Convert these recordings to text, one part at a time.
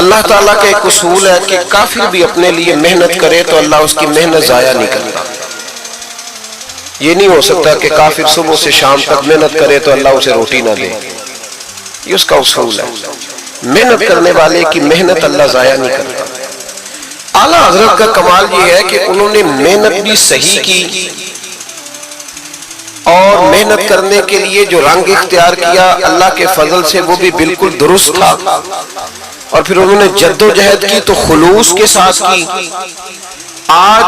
اللہ تعالیٰ کا ایک اصول ہے کہ کافر بھی اپنے لیے محنت کرے تو اللہ اس کی محنت ضائع نہیں کرتا. یہ نہیں ہو سکتا کہ کافر صبح سے شام تک محنت کرے تو اللہ اسے روٹی نہ دے. یہ اس کا اصول ہے. محنت کرنے والے کی محنت اللہ ضائع نہیں کرتا. اعلیٰ حضرت کا کمال یہ ہے کہ انہوں نے محنت بھی صحیح کی اور محنت کرنے کے لیے جو رنگ اختیار کیا اللہ کے فضل سے وہ بھی بالکل درست تھا. اور پھر انہوں نے جد و جہد کی تو خلوص کے ساتھ کی. آج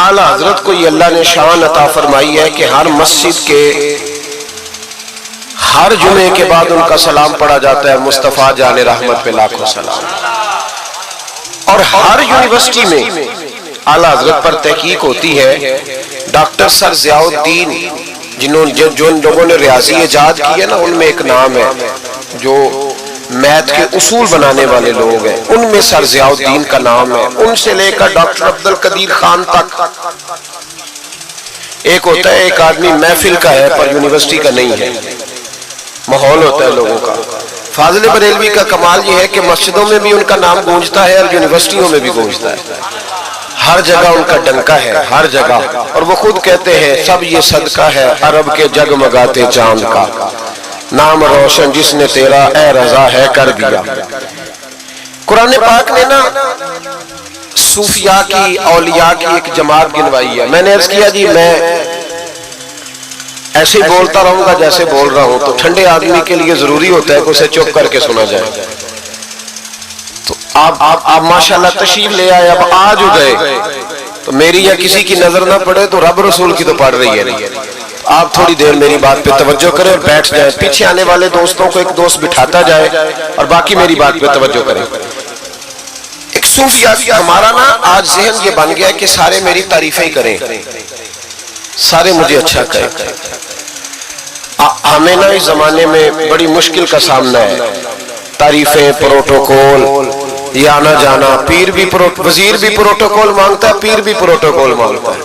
اعلیٰ حضرت کو یہ اللہ نے شان عطا فرمائی ہے کہ ہر مسجد کے ہر جمعے کے بعد ان کا سلام پڑھا جاتا ہے مصطفیٰ جان رحمت پہ لاکھوں سلام. اور ہر یونیورسٹی میں اعلیٰ حضرت پر تحقیق ہوتی ہے. ڈاکٹر سر ضیاء الدین جن لوگوں نے ریاضی ایجاد کی ہے نا ان میں ایک نام ہے جو میتھ کے اصول بنانے والے لوگ ہیں ان میں سر ضیاء الدین کا نام ہے. ان سے لے کر ڈاکٹر عبد القدیر خان تک. ایک ہوتا ہے ایک آدمی محفل کا ہے پر یونیورسٹی کا نہیں ہے. ماحول ہوتا ہے لوگوں کا. فاضل بریلوی کا کمال یہ ہے کہ مسجدوں میں بھی ان کا نام گونجتا ہے اور یونیورسٹیوں میں بھی گونجتا ہے. ہر جگہ ان کا ڈنکا ہے ہر جگہ. اور وہ خود کہتے ہیں سب یہ صدقہ ہے عرب کے جگمگاتے چاند کا. نام روشن جس نے تیرا اے رضا ہے کر دیا. قرآن پاک نے نا صوفیاء کی اولیاء کی ایک جماعت گنوائی ہے. میں نے عرض کیا جی میں ایسے ہی بولتا رہوں گا جیسے بول رہا ہوں تو ٹھنڈے آدمی کے لیے ضروری ہوتا ہے کہ اسے چپ کر کے سنا جائے. تو آپ ماشاءاللہ تشریف لے آئے اب آج ہو گئے تو میری یا کسی کی نظر نہ پڑے تو رب رسول کی تو پڑ رہی ہے. آپ تھوڑی دیر میری بات پہ توجہ کریں اور بیٹھ جائیں. پیچھے آنے والے دوستوں کو ایک دوست بٹھاتا جائے اور باقی میری بات پہ توجہ کریں. ایک صوفیہ ہمارا نا آج ذہن یہ بن گیا ہے کہ سارے میری تعریفیں کریں سارے مجھے اچھا کہیں. ہمیں نا اس زمانے میں بڑی مشکل کا سامنا ہے. تعریفیں پروٹوکول یہ آنا جانا. پیر بھی وزیر بھی پروٹوکول مانگتا ہے پیر بھی پروٹوکول مانگتا ہے.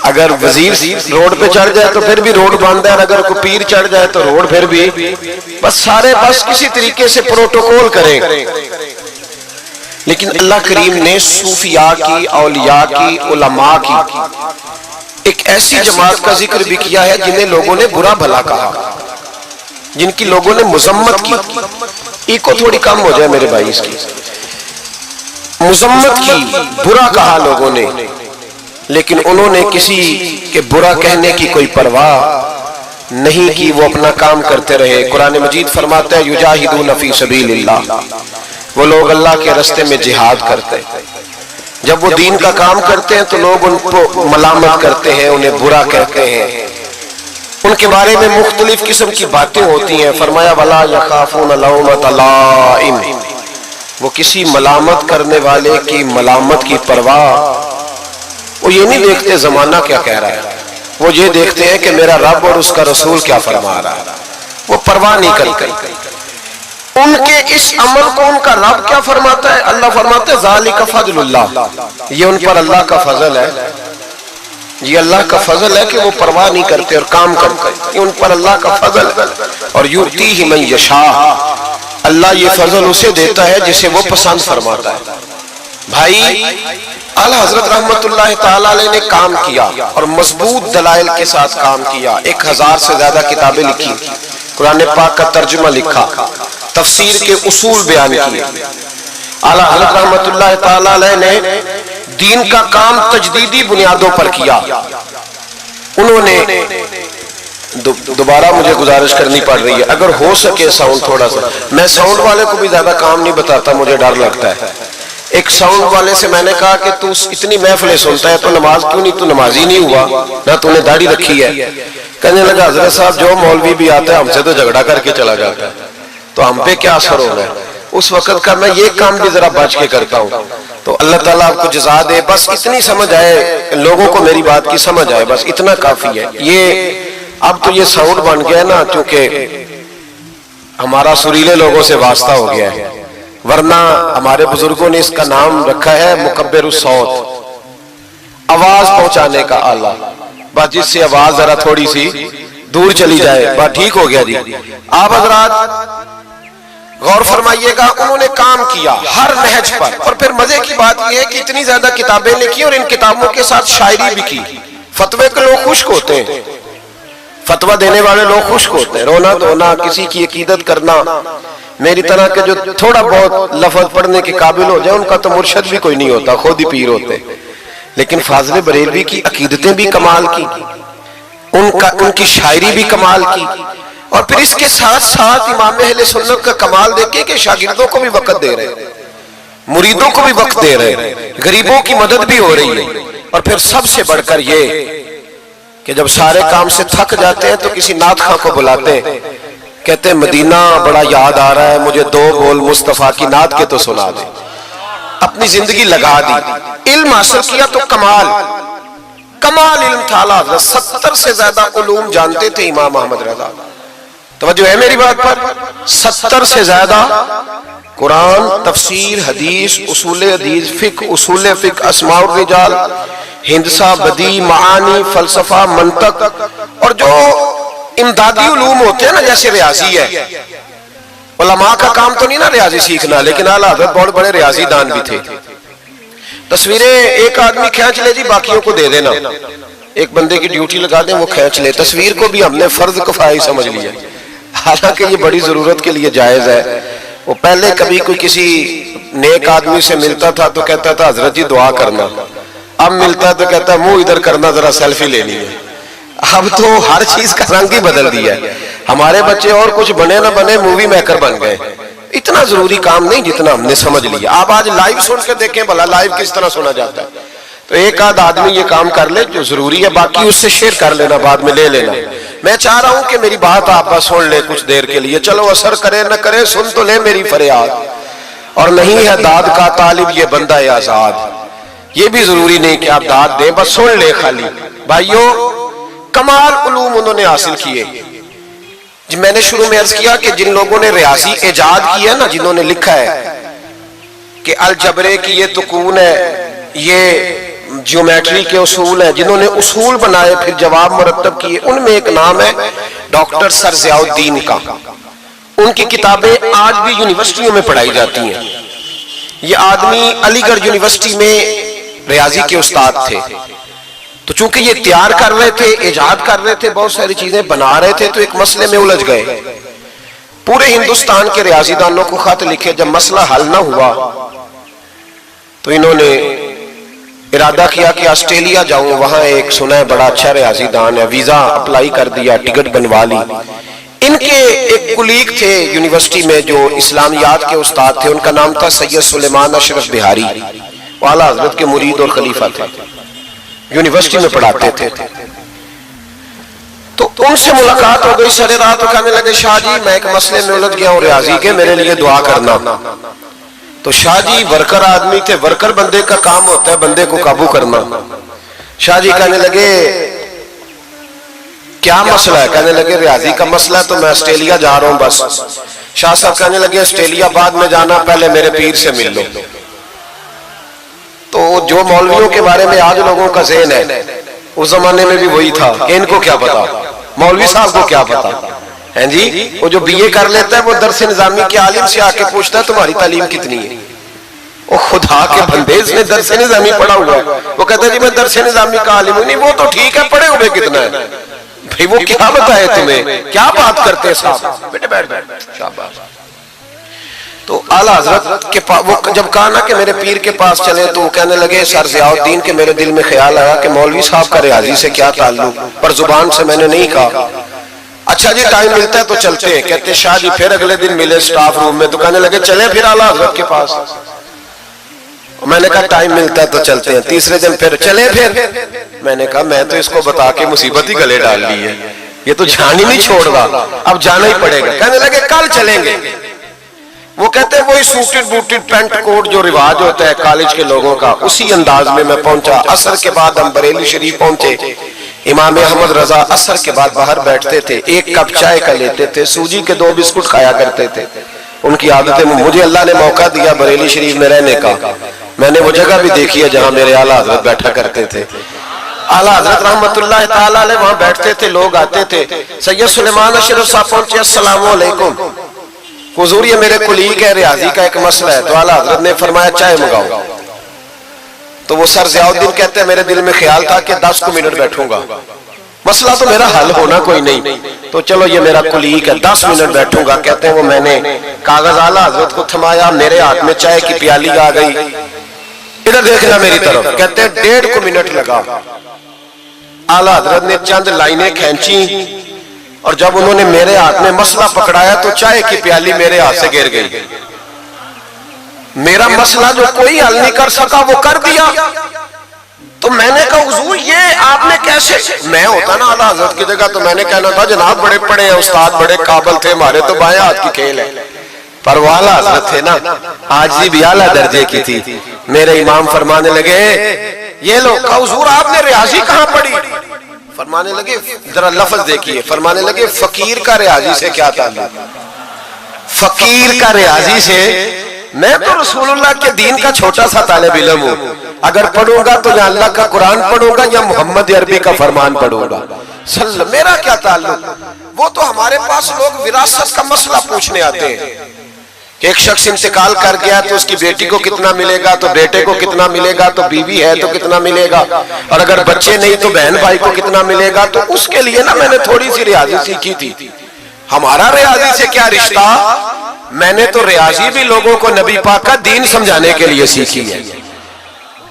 اگر وزیر روڈ پہ چڑھ جائے تو پھر بھی روڈ بند ہے اور اگر کوئی پیر چڑھ جائے تو روڈ پھر بھی بس سارے بس کسی طریقے سے پروٹوکول کریں. لیکن اللہ کریم نے صوفیاء کی اولیاء کی علماء کی ایک ایسی جماعت کا ذکر بھی کیا ہے جنہیں لوگوں نے برا بھلا کہا جن کی لوگوں نے مذمت کی. ایک کو تھوڑی کم ہو جائے میرے بھائی اس کی. مذمت کی برا کہا لوگوں نے لیکن انہوں نے کسی کے برا کہنے کی کوئی پرواہ نہیں کی. وہ اپنا کام کرتے رہے. قرآن مجید فرماتا ہے یجاہدون فی سبیل اللہ. وہ لوگ اللہ کے راستے میں جہاد کرتے ہیں. جب وہ دین کا کام کرتے ہیں تو لوگ ان کو ملامت کرتے ہیں انہیں برا کہتے ہیں. ان کے بارے میں مختلف قسم کی باتیں ہوتی ہیں. فرمایا ولا یخافون لومۃ لائم. وہ کسی ملامت کرنے والے کی ملامت کی پرواہ وہ یہ نہیں دیکھتے زمانہ کیا کہہ رہا ہے. وہ یہ دیکھتے ہیں کہ میرا رب اور اس کا رسول کیا فرما رہا ہے. وہ پرواہ نہیں کرتے. ان کے اس عمل کو ان کا رب کیا فرماتا ہے. اللہ فرماتا ہے ذالک فضل اللہ. یہ ان پر اللہ کا فضل ہے. یہ اللہ کا فضل ہے کہ وہ پرواہ نہیں کرتے اور کام کرتے. یہ ان پر اللہ کا فضل ہے. اور یؤتیہ من یشاء. اللہ یہ فضل اسے دیتا ہے جسے وہ پسند فرماتا ہے. بھائی اعلیٰ حضرت رحمت اللہ تعالیٰ علیہ نے کام کیا اور مضبوط دلائل کے ساتھ کام کیا. 1000 سے زیادہ کتابیں لکھی. قرآن پاک کا ترجمہ لکھا. تفسیر کے اصول بیان کیے. اعلیٰ حضرت رحمت اللہ تعالیٰ علیہ نے دین کا کام تجدیدی بنیادوں پر کیا. انہوں نے دوبارہ مجھے گزارش کرنی پڑ رہی ہے اگر ہو سکے ساؤنڈ تھوڑا سا. میں ساؤنڈ والے کو بھی زیادہ کام نہیں بتاتا مجھے ڈر لگتا ہے. ایک ساؤنڈ والے سے میں نے کہا کہ تو اتنی محفلیں سنتا ہے تو نماز کیوں نہیں. تو نمازی نہیں ہوا نہ تو نے داڑھی رکھی ہے. کہنے لگا حضرت صاحب جو مولوی بھی آتا ہے ہم سے تو جھگڑا کر کے چلا جاتا ہے تو ہم پہ کیا اثر ہوگا. اس وقت کا میں یہ کام بھی ذرا بچ کے کرتا ہوں. تو اللہ تعالیٰ آپ کو جزا دے. بس اتنی سمجھ آئے لوگوں کو میری بات کی سمجھ آئے بس اتنا کافی ہے. یہ اب تو یہ ساؤنڈ بن گیا نا کیونکہ ہمارا سریلے لوگوں سے واسطہ ہو گیا ہے. ورنہ ہمارے بزرگوں نے اس کا نام رکھا ہے مکبر الصوت. آواز پہنچانے کا آلہ. بس جس سے آواز ذرا تھوڑی سی دور چلی جائے بات ٹھیک ہو گیا. جی آپ حضرات غور فرمائیے گا، انہوں نے کام کیا ہر نہج پر. اور پھر مزے کی بات یہ ہے کہ اتنی زیادہ کتابیں لکھی اور ان کتابوں کے ساتھ شاعری بھی کی. فتوے کے لوگ خشک ہوتے ہیں، فتوہ دینے والے لوگ خشک ہوتے ہیں، رونا دھونا، کسی کی عقیدت کرنا. میری طرح کے جو تھوڑا بہت لفظ پڑھنے کے قابل ہو جائے ان کا تو مرشد بھی کوئی نہیں ہوتا، خود ہی پیر ہوتے. لیکن فاضل بریلوی کی عقیدتیں بھی کمال کی، ان کی شاعری بھی کمال کی. اور پھر اس کے ساتھ ساتھ امام اہل سنت کا کمال دیکھیں کہ شاگردوں کو بھی وقت دے رہے ہیں، مریدوں کو بھی وقت دے رہے ہیں، غریبوں کی مدد بھی ہو رہی ہے. اور پھر سب سے بڑھ کر یہ کہ جب سارے کام سے تھک جاتے ہیں تو کسی نعت خواں کو بلاتے ہیں، کہتے ہیں مدینہ بڑا یاد آ رہا ہے، مجھے 2 بول مصطفیٰ کی نعت کے تو سنا دے. اپنی زندگی لگا دی. علم حاصل کیا تو کمال علم تھا. 70 سے زیادہ علوم جانتے تھے امام احمد رضا. توجہ ہے میری بات پر؟ 70 سے زیادہ قرآن، تفسیر، حدیث، اصول حدیث، اصول فقہ، اسماء الرجال، ہندسہ، بدیع، معانی، فلسفہ، منطق. اور جو امدادی علوم ہوتے ہیں نا، جیسے ریاضی ہے، علماء کا کام تو نہیں نا ریاضی سیکھنا، لیکن اعلیٰ حضرت بہت بڑے ریاضی دان بھی تھے. تصویریں ایک آدمی کھینچ لے جی، باقیوں کو دے دینا. ایک بندے کی ڈیوٹی لگا دیں، وہ کھینچ لے. تصویر کو بھی ہم نے فرض کفائی سمجھ لیا، حالانکہ یہ بڑی ضرورت کے لیے جائز ہے. وہ پہلے کبھی کوئی کسی نیک آدمی سے ملتا تھا تو کہتا تھا حضرت جی دعا کرنا. اب ملتا تو کہتا ہے منہ ادھر کرنا، ذرا سیلفی لینی ہے. اب تو ہر چیز کا رنگ ہی بدل دیا ہے. ہمارے بچے اور کچھ بنے نہ بنے مووی میکر بن گئے. اتنا ضروری کام نہیں جتنا ہم نے سمجھ لیا. آپ آج لائیو سن کے دیکھیں بھلا لائیو کس طرح سنا جاتا ہے. تو ایک آدھ آدمی یہ کام کر لے جو ضروری ہے، باقی اس سے شیئر کر لینا، بعد میں لے لینا. میں چاہ رہا ہوں کہ میری بات آپ بس سن لے کچھ دیر کے لیے. چلو اثر کرے نہ کرے، سن تو لے میری فریاد. اور نہیں ہے داد کا طالب یہ بندہ آزاد. یہ بھی ضروری نہیں کہ آپ داد دیں، بس سن لے خالی. بھائیو، کمال علوم انہوں نے حاصل کیے. میں نے شروع میں عرض کیا کہ جن لوگوں نے ریاضی ایجاد کی ہے نا، جنہوں نے لکھا ہے کہ الجبرے کی یہ تکون ہے، یہ جیومیٹری کے اصول ہیں، جنہوں نے اصول بنائے پھر جواب مرتب کیے، ان میں ایک نام ہے ڈاکٹر سر ضیاء الدین کا. ان کی کتابیں آج بھی یونیورسٹیوں میں پڑھائی جاتی ہیں. یہ آدمی علی گڑھ یونیورسٹی میں ریاضی کے استاد تھے. تو چونکہ یہ تیار کر رہے تھے، ایجاد کر رہے تھے، بہت ساری چیزیں بنا رہے تھے، تو ایک مسئلے میں الجھ گئے. پورے ہندوستان کے ریاضی دانوں کو خط لکھے. جب مسئلہ حل نہ ہوا تو انہوں نے ارادہ کیا کہ آسٹریلیا جاؤں، وہاں ایک سنا ہے بڑا اچھا ریاضی دان ہے. ویزا اپلائی کر دیا، ٹکٹ بنوا لی. ان کے ایک کلیگ تھے یونیورسٹی میں جو اسلامیات کے استاد تھے، ان کا نام تھا سید سلیمان اشرف بہاری. وہ اعلیٰ حضرت کے مرید اور خلیفہ تھے، یونیورسٹی میں پڑھاتے تھے. تو ان سے ملاقات ہو گئی سر رات. کہنے لگے شاہ جی میں ایک مسئلے میں الجھ گیا ہوں ریاضی کے، میرے لیے دعا کرنا. تو شاہ جی ورکر آدمی تھے، ورکر بندے کا کام ہوتا ہے بندے کو قابو کرنا. شاہ جی کہنے لگے کیا مسئلہ ہے؟ کہنے لگے ریاضی کا مسئلہ ہے، تو میں آسٹریلیا جا رہا ہوں بس. شاہ صاحب کہنے لگے آسٹریلیا بعد میں جانا، پہلے میرے پیر سے مل لو. تو جو مولویوں کے بارے میں آج لوگوں کا ذہن ہے، اس زمانے میں بھی وہی تھا کہ ان کو کیا پتا، مولوی صاحب کو کیا پتا ہے جی. وہ جو بی اے کر لیتا ہے وہ درس نظامی کے عالم سے آ کے پوچھتا ہے تمہاری تعلیم کتنی ہے. وہ خدا کے بندے، اس نے درس نظامی پڑھا ہوا ہے. وہ کہتا ہے جی میں درس نظامی کا عالم ہوں. نہیں وہ تو ٹھیک ہے، پڑھے ہوئے کتنا ہے بھئی، وہ کیا بتائے تمہیں، کیا بات کرتے ہیں صاحب. بیٹے بیٹھ شاباش. تو اعلیٰ حضرت کے پاس وہ جب کہا نا کہ میرے پیر کے پاس چلے، تو وہ کہنے لگے سر ضیاء الدین کے میرے دل میں خیال آیا کہ مولوی صاحب کا ریاضی سے کیا تعلق، پر زبان سے میں نے نہیں کہا. اچھا جی ٹائم ملتا ہے تو چلتے ہیں. کہتے شاہ جی پھر اگلے دن ملے سٹاف روم میں، تو کہنے لگے چلے پھر اعلیٰ حضرت کے پاس. میں نے کہا ٹائم ملتا ہے تو چلتے ہیں. تیسرے دن پھر چلے. پھر میں نے کہا میں تو اس کو بتا کے مصیبت ہی گلے ڈال لی ہے، یہ تو جان ہی نہیں چھوڑ رہا، اب جانا ہی پڑے گا. کہنے لگے کل چلیں گے. وہ کہتے ہیں وہی سوٹڈ بوٹڈ پینٹ کوٹ جو رواج ہوتا ہے کالج کے لوگوں کا، اسی انداز میں پہنچا. عصر کے بعد ہم بریلی شریف پہنچے. امام احمد رضا عصر کے بعد باہر بیٹھتے تھے، ایک کپ چائے کا لیتے تھے، سوجی کے 2 بسکٹ کھایا کرتے تھے. ان کی عادتیں، مجھے اللہ نے موقع دیا بریلی شریف میں رہنے کا، میں نے وہ جگہ بھی دیکھی ہے جہاں میرے اعلیٰ حضرت بیٹھا کرتے تھے. اعلیٰ حضرت رحمت اللہ تعالیٰ علیہ وہاں بیٹھتے تھے، لوگ آتے تھے. سید سلیمان اشرف صاحب پہنچے، السلام علیکم. حضور یہ میرے کلیگ ہے ریاضی کا ایک مسئلہ ہے، تو اعلیٰ حضرت نے فرمایا چائے منگاؤ. تو وہ سر ضیاء الدین کہتے ہیں میرے دل میں خیال تھا کہ 10 منٹ بیٹھوں گا، مسئلہ تو میرا حل ہونا کوئی نہیں، تو چلو یہ میرا کلیگ ہے 10 منٹ بیٹھوں گا. کہتے ہیں وہ میں نے کاغذ اعلیٰ حضرت کو تھمایا، میرے ہاتھ میں چائے کی پیالی آ گئی، ادھر دیکھنا میری طرف. کہتے ہیں 1.5 منٹ لگا. اعلیٰ حضرت نے چند لائنیں کھینچی اور جب انہوں نے میرے ہاتھ میں مسئلہ پکڑایا تو چائے کی پیالی میرے ہاتھ سے گر گئی. میرا مسئلہ جو کوئی حل نہیں کر سکا وہ کر دیا. تو میں نے کہا حضور یہ آپ نے کیسے، میں ہوتا نا اعلیٰ حضرت کی جگہ تو میں نے کہنا تھا جناب بڑے پڑھے ہیں استاد، بڑے قابل تھے، ہمارے تو بائیں ہاتھ کی کھیل ہے. پر وہ اعلیٰ حضرت تھے نا، عاجزی بھی اعلیٰ درجے کی تھی. میرے امام فرمانے لگے یہ لو. کہا حضور آپ نے ریاضی کہاں پڑھی؟ فرمانے لگے ذرا لفظ دیکھیے، فرمانے لگے فقیر کا ریاضی سے کیا تعلق؟ فقیر کا ریاضی سے، میں تو رسول اللہ کے دین کا چھوٹا سا طالب علم ہوں، اگر پڑھوں گا تو یا اللہ کا قرآن پڑھوں گا یا محمد عربی کا فرمان پڑھوں گا. میرا کیا تعلق؟ وہ تو ہمارے پاس لوگ وراثت کا مسئلہ پوچھنے آتے ہیں کہ ایک شخص انتقال کر گیا تو اس کی بیٹی کو کتنا ملے گا، تو بیٹے کو کتنا ملے گا، تو بیوی ہے تو کتنا ملے گا، اور اگر بچے نہیں تو بہن بھائی کو کتنا ملے گا. تو اس کے لیے نا میں نے تھوڑی سی ریاضی سیکھی تھی. ہمارا ریاضی سے کیا رشتہ؟ میں نے تو ریاضی بھی لوگوں کو نبی پاک کا دین سمجھانے کے لیے سیکھی ہے.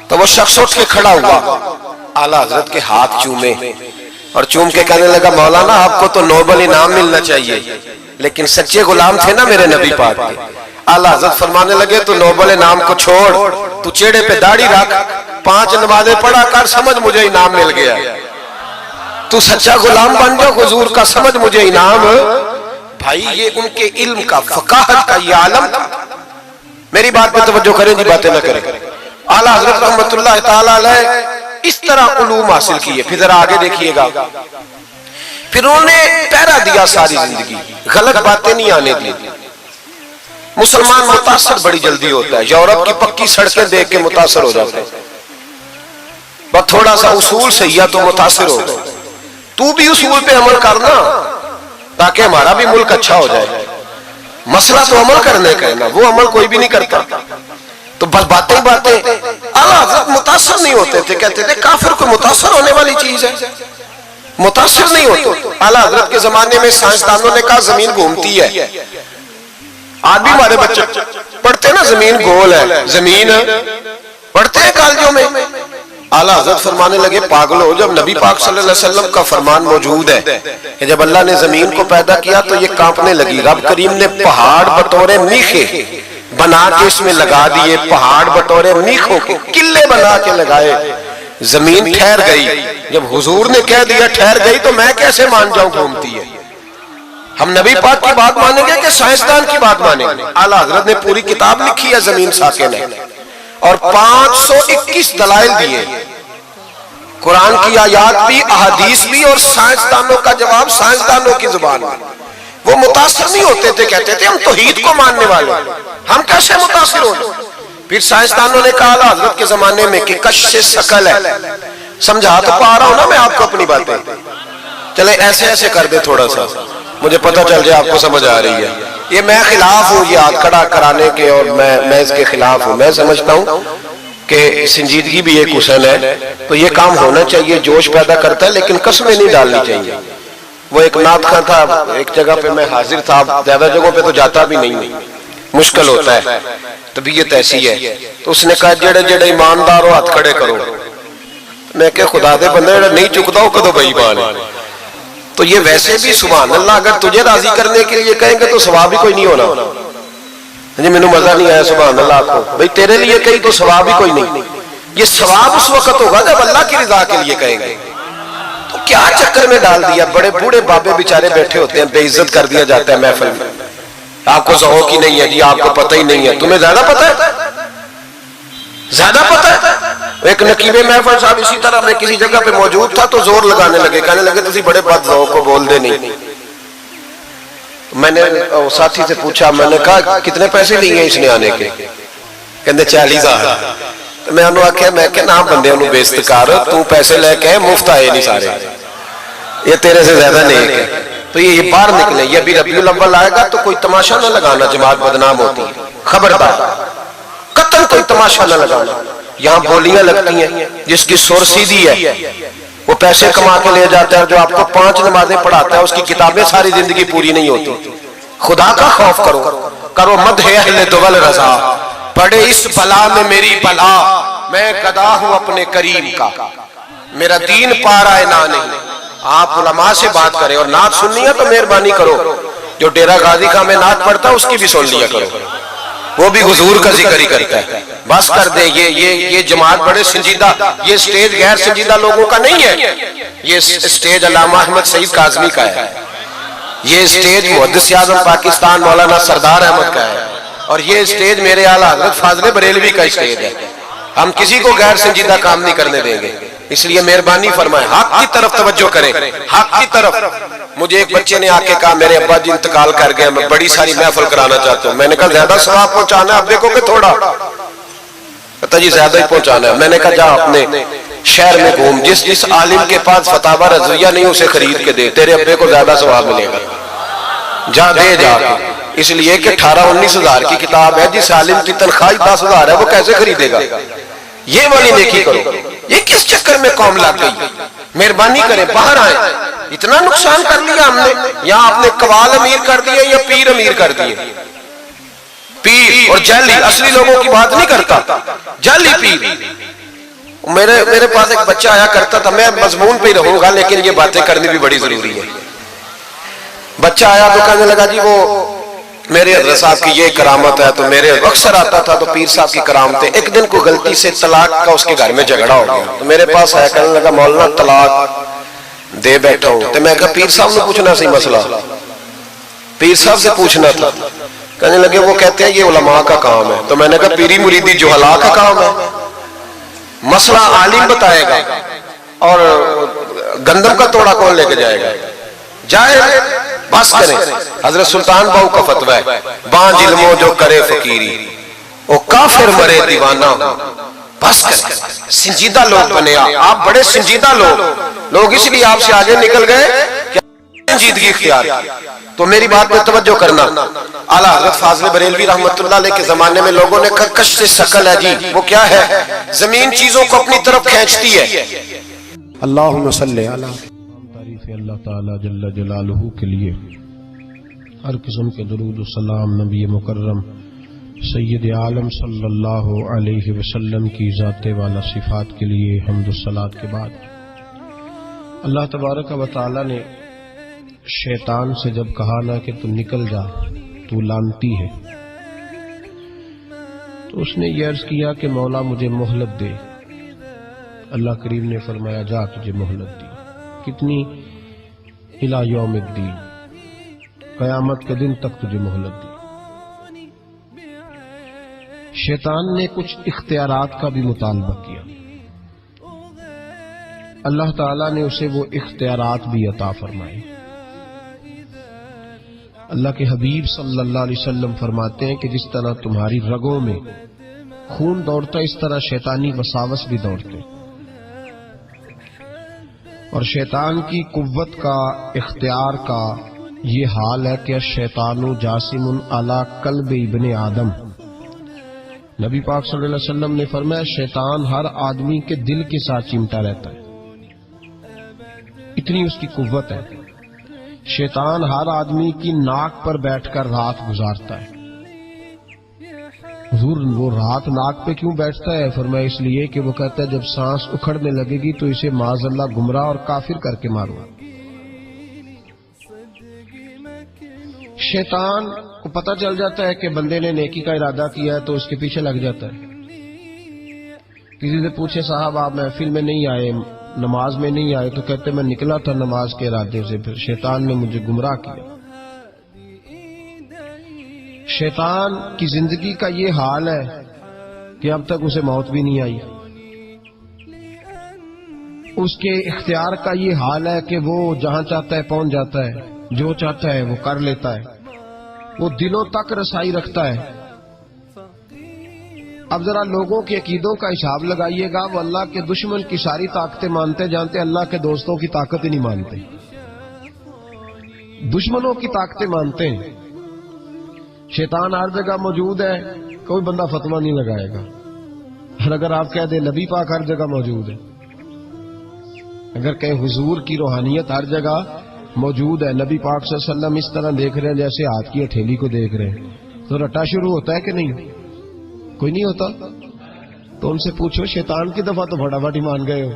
تو وہ شخص اٹھ کے کھڑا ہوا، اعلیٰ حضرت کے ہاتھ چومے اور چوم کے کہنے لگا مولانا آپ کو تو نوبل انعام ملنا چاہیے، لیکن سچے غلام تھے نا میرے نبی پاک کے. اعلیٰ حضرت فرمانے لگے تو نوبل انعام کو چھوڑ، تو چہرے پہ داڑھی رکھ، 5 نمازیں پڑھا کر، سمجھ مجھے انعام مل گیا. تو سچا غلام بن جاؤ حضور کا، سمجھ مجھے انعام. بھائی یہ ان کے علم کا، فقاہت کا یہ عالم تھا. میری بات پہ توجہ کریں جی، باتیں نہ کریں. اعلیٰ حضرت رحمت اللہ تعالی علیہ اس طرح علوم حاصل کیے. پھر ذرا آگے دیکھیے گا، پھر انہوں نے پہرا دیا ساری زندگی، غلط باتیں نہیں آنے دی. مسلمان متاثر بڑی جلدی ہوتا ہے، یورپ کی پکی سڑکیں دیکھ کے متاثر ہو جاتا ہے، بس تھوڑا سا اصول صحیح تو متاثر ہو گئے. تو بھی اصول پہ عمل کرنا تاکہ ہمارا بھی ملک اچھا ہو جائے. مسئلہ تو عمل کرنے کا ہے نا، وہ عمل کوئی بھی نہیں کرتا. تو بس باتیں اعلیٰ حضرت متاثر نہیں ہوتے تھے، کہتے تھے کافر کو متاثر ہونے والی چیز ہے، متاثر نہیں ہوتے. اعلیٰ حضرت کے زمانے میں سائنسدانوں نے کہا زمین گھومتی ہے. آج بھی ہمارے بچے پڑھتے ہیں نا زمین گول ہے، زمین پڑھتے ہیں کالجوں میں. اعلیٰ حضرت فرمانے لگے پاگل ہو، جب نبی پاک صلی اللہ علیہ وسلم کا فرمان موجود ہے کہ جب اللہ نے زمین کو پیدا کیا تو یہ کانپنے لگی. رب کریم نے پہاڑ بطور میخے بنا کے اس میں لگا دیے، پہاڑ بطور میخوں کے قلعے بنا کے لگائے، زمین ٹھہر گئی. جب حضور نے کہہ دیا ٹھہر گئی تو میں کیسے مان جاؤں گھومتی ہے؟ ہم نبی پاک کی بات مانیں گے کہ سائنسدان کی بات مانیں گے؟ اعلیٰ حضرت نے پوری کتاب لکھی ہے زمین ساکن ہے، اور 521 دلائل دیے، قرآن کی آیات بھی، احادیث بھی، اور سائنسدانوں کا جواب سائنسدانوں کی زبان میں. وہ متاثر نہیں ہوتے تھے، کہتے تھے ہم توحید کو ماننے والے، ہم کیسے متاثر ہو جائیں؟ پھر سائنسدانوں نے کہا اعلیٰ حضرت کے زمانے میں کہ کشش ثقل ہے. سمجھا تو پا رہا ہوں نا میں آپ کو اپنی باتیں، چلے ایسے ایسے کر دے تھوڑا سا، مجھے پتہ چل جائے آپ کو سمجھ آ رہی ہے. یہ میں خلاف ہوں یہ ہاتھ کھڑا کرانے کے، اور میں اس کے خلاف ہوں. میں سمجھتا ہوں کہ سنجیدگی بھی ایک حسن ہے، تو یہ کام ہونا چاہیے، جوش پیدا کرتا ہے، لیکن قسمیں نہیں ڈالنی چاہیے. وہ ایک نعت خواں تھا، ایک جگہ پہ میں حاضر تھا، زیادہ جگہوں پہ تو جاتا بھی نہیں، مشکل ہوتا ہے، طبیعت ایسی ہے. تو اس نے کہا جڑے جڑے ایماندار ہو ہاتھ کھڑے کرو. میں کہ خدا دے بندے جڑا نہیں چکتا ہو کدو بے ایمان ہے. تو یہ ویسے بھی سبحان اللہ اگر تجھے راضی کرنے کے لیے کہیں گے تو ثواب ہی کوئی نہیں ہونا. جی مینوں مزہ نہیں آیا سبحان اللہ آپ کو، بھئی تیرے لیے کہیں تو ثواب ہی کوئی نہیں. یہ ثواب اس وقت ہوگا جب اللہ کی رضا کے لیے کہیں گے. تو کیا چکر میں ڈال دیا، بڑے بوڑھے بابے بیچارے بیٹھے ہوتے ہیں، بے عزت کر دیا جاتا ہے محفل میں. آپ کو ذوق ہی نہیں ہے جی، آپ کو پتہ ہی نہیں ہے. تمہیں زیادہ پتہ ہے، زیادہ پتہ ہے. ایک نقیب محفل صاحب اسی طرح میں کسی جگہ پہ موجود تھا تو زور لگانے لگے، کہنے لگے تسی بڑے بد ذوق کو بول دے نہیں. میں نے ساتھی سے پوچھا، میں نے کہا کتنے پیسے لیے اس نے آنے کے؟ کہنے 40,000. میں انہوں آکھیا میں کہ نہ بندے انہوں بے استقار، تو پیسے لے کے مفت آئے نہیں سارے، یہ تیرے سے زیادہ نیک ہے. تو یہ باہر نکلے. یہ بھی ربیع الاول آئے گا تو کوئی تماشا نہ لگانا جماعت بدنام ہوتی ہے, خبردار قطعاً کوئی تماشا نہ لگانا. یہاں بولیاں لگتی ہیں, جس کی سر سیدھی ہے وہ پیسے کما کے لے جاتا ہے, جو آپ کو 5 نمازیں پڑھاتا ہے اس کی کتابیں ساری زندگی پوری نہیں ہوتی. خدا کا خوف کرو مدح اہل دول رضا, پڑے اس بلا میں میری بلا, میں گدا ہوں اپنے کریم کا, میرا دین پا رہا ہے نہ نہیں. آپ علماء سے بات کریں, اور نعت سننی ہے تو مہربانی کرو, جو ڈیرہ غازی کا میں نعت پڑھتا اس کی بھی سن لیا کرو, وہ بھی حضور کا ذکر ہی کرتا ہے. بس کر دیں, یہ جماعت بڑے سنجیدہ, یہ سٹیج غیر سنجیدہ لوگوں کا نہیں ہے, یہ سٹیج علامہ احمد سعید کاظمی کا ہے, یہ سٹیج محدث اعظم پاکستان مولانا سردار احمد کا ہے, اور یہ سٹیج میرے اعلیٰ حضرت فاضل بریلوی کا سٹیج ہے. ہم کسی کو غیر سنجیدہ کام نہیں کرنے دیں گے, اس لیے مہربانی فرمائیں حق کی طرف توجہ کریں, حق کی طرف. مجھے ایک بچے نے آ کے کہا میرے ابا جی انتقال کر گئے, میں بڑی ساری محفل کرانا چاہتا ہوں. میں نے کہا زیادہ ثواب پہنچانا ہے, اب دیکھو کہ تھوڑا, کہتا جی زیادہ ہی پہنچانا ہے. میں نے کہا جا اپنے شہر میں گھوم, جس عالم کے پاس فتاوی رضویہ نہیں اسے خرید کے دے, تیرے ابے کو زیادہ ثواب ملے گا, جا دے جا. اس لیے کہ 18-19 ہزار کی کتاب ہے, جس عالم کی تنخواہ 10 ہزار ہے وہ کیسے خریدے گا. یہ والی نیکی کرو. یہ کس چکر میں قوم لگ گئی؟ مہربانی کریں باہر آئیں. اتنا نقصان کر لیا ہم نے, یا آپ نے قوال امیر کر دیے یا پیر امیر کر دیے. پیر اور جعلی, اصلی لوگوں کی بات نہیں کرتا, جعلی پیر. میرے پاس ایک بچہ آیا کرتا تھا, میں مضمون پہ ہی رہوں گا لیکن یہ باتیں کرنی بھی بڑی ضروری ہے. بچہ آیا تو کہنے لگا جی وہ میرے حضرت صاحب کی یہ کرامت ہے, تو میرے اکثر آتا تھا تو پیر صاحب کی کرامتیں. ایک دن کو غلطی سے طلاق کا اس کے گھر میں جھگڑا ہو گیا, تو میرے پاس آیا کہنے لگا مولانا طلاق دے بیٹھا ہوں. تو میں کہا پیر صاحب نے پوچھنا سی مسئلہ, پیر صاحب سے پوچھنا تھا. کہنے لگے وہ کہتے ہیں یہ علماء کا کام ہے. تو میں نے کہا پیری مریدی جہلا کا کام ہے, مسئلہ عالم بتائے گا, اور گندم کا توڑا کون لے کے جائے گا. جائے بس کریں. حضرت سلطان باؤ کا فتویٰ ہے, بانج علموں جو کرے فقیری وہ کافر مرے دیوانہ ہو. بس کریں, سنجیدہ لوگ بنے آپ, بڑے سنجیدہ لوگ اس لیے آپ سے آگے نکل گئے کہ سنجیدگی اختیار. تو میری بات میں توجہ کرنا. اعلیٰ حضرت فاضل بریلوی رحمت اللہ علیہ کے زمانے میں لوگوں نے کہا کشف ثقل ہے جی, وہ کیا ہے؟ زمین چیزوں کو اپنی طرف کھینچتی ہے. اللہم صلی علی. تعریف اللہ تعالی جل جلالہ کے لیے, ہر قسم کے درود و سلام نبی مکرم سید عالم صلی اللہ علیہ وسلم کی ذات والا صفات کے لیے حمد و صلات کے بعد, اللہ تبارک و تعالی نے شیطان سے جب کہا نا کہ تو نکل جا, تو لانتی ہے, تو اس نے یہ عرض کیا کہ مولا مجھے مہلت دے. اللہ کریم نے فرمایا جا تجھے مہلت دی. کتنی؟ الی یوم الدین, قیامت کے دن تک تجھے مہلت دی. شیطان نے کچھ اختیارات کا بھی مطالبہ کیا, اللہ تعالیٰ نے اسے وہ اختیارات بھی عطا فرمائے. اللہ کے حبیب صلی اللہ علیہ وسلم فرماتے ہیں کہ جس طرح تمہاری رگوں میں خون دوڑتا اس طرح شیطانی وساوس بھی دوڑتے, اور شیطان کی قوت کا, اختیار کا یہ حال ہے کہ شیطان جاسم علی قلب ابن آدم. نبی پاک صلی اللہ علیہ وسلم نے فرمایا شیطان ہر آدمی کے دل کے ساتھ چمٹا رہتا ہے, اتنی اس کی قوت ہے. شیطان ہر آدمی کی ناک پر بیٹھ کر رات گزارتا ہے. حضور وہ رات ناک پہ کیوں بیٹھتا ہے؟ فرمایا اس لیے کہ وہ کہتا ہے جب سانس اکھڑنے لگے گی تو اسے معاذ اللہ گمراہ اور کافر کر کے مارو. شیطان کو پتہ چل جاتا ہے کہ بندے نے نیکی کا ارادہ کیا ہے تو اس کے پیچھے لگ جاتا ہے. کسی سے پوچھے صاحب آپ محفل میں نہیں آئے, نماز میں نہیں آئے, تو کہتے میں نکلا تھا نماز کے ارادے سے, پھر شیطان نے مجھے گمراہ کیا. شیطان کی زندگی کا یہ حال ہے کہ اب تک اسے موت بھی نہیں آئی. اس کے اختیار کا یہ حال ہے کہ وہ جہاں چاہتا ہے پہنچ جاتا ہے, جو چاہتا ہے وہ کر لیتا ہے, وہ دلوں تک رسائی رکھتا ہے. اب ذرا لوگوں کے عقیدوں کا حساب لگائیے گا, وہ اللہ کے دشمن کی ساری طاقتیں مانتے جانتے, اللہ کے دوستوں کی طاقت ہی نہیں مانتے. دشمنوں کی طاقتیں مانتے ہیں. شیطان ہر جگہ موجود ہے، کوئی بندہ فتویٰ نہیں لگائے گا. اور اگر آپ کہہ دیں نبی پاک ہر جگہ موجود ہے، اگر کہیں حضور کی روحانیت ہر جگہ موجود ہے، نبی پاک صلی اللہ علیہ وسلم اس طرح دیکھ رہے ہیں جیسے ہاتھ کی ہتھیلی کو دیکھ رہے ہیں، تو رٹا شروع ہوتا ہے کہ نہیں؟ کوئی نہیں ہوتا. تو ان سے پوچھو شیطان کی دفعہ تو فٹافٹ ہی مان گئے ہو.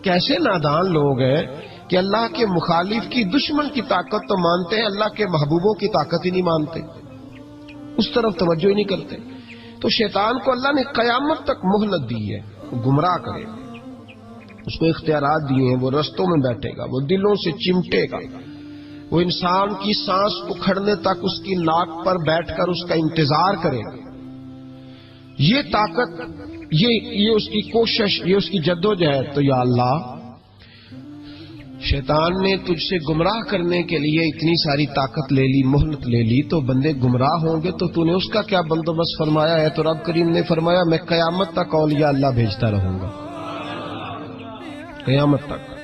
کیسے نادان لوگ ہیں کہ اللہ کے مخالف کی دشمن کی طاقت تو مانتے ہیں، اللہ کے محبوبوں کی طاقت ہی نہیں مانتے، اس طرف توجہ ہی نہیں کرتے. تو شیطان کو اللہ نے قیامت تک مہلت دی ہے، وہ گمراہ کرے، اس کو اختیارات دیے ہیں. وہ رستوں میں بیٹھے گا، وہ دلوں سے چمٹے گا، وہ انسان کی سانس اکھڑنے تک اس کی ناک پر بیٹھ کر اس کا انتظار کرے گا. یہ طاقت، یہ اس کی کوشش، یہ اس کی جدوجہد. تو یا اللہ، شیطان نے تجھ سے گمراہ کرنے کے لیے اتنی ساری طاقت لے لی، مہلت لے لی، تو بندے گمراہ ہوں گے تو نے اس کا کیا بندوبست فرمایا ہے؟ تو رب کریم نے فرمایا میں قیامت تک اولیاء اللہ بھیجتا رہوں گا، قیامت تک.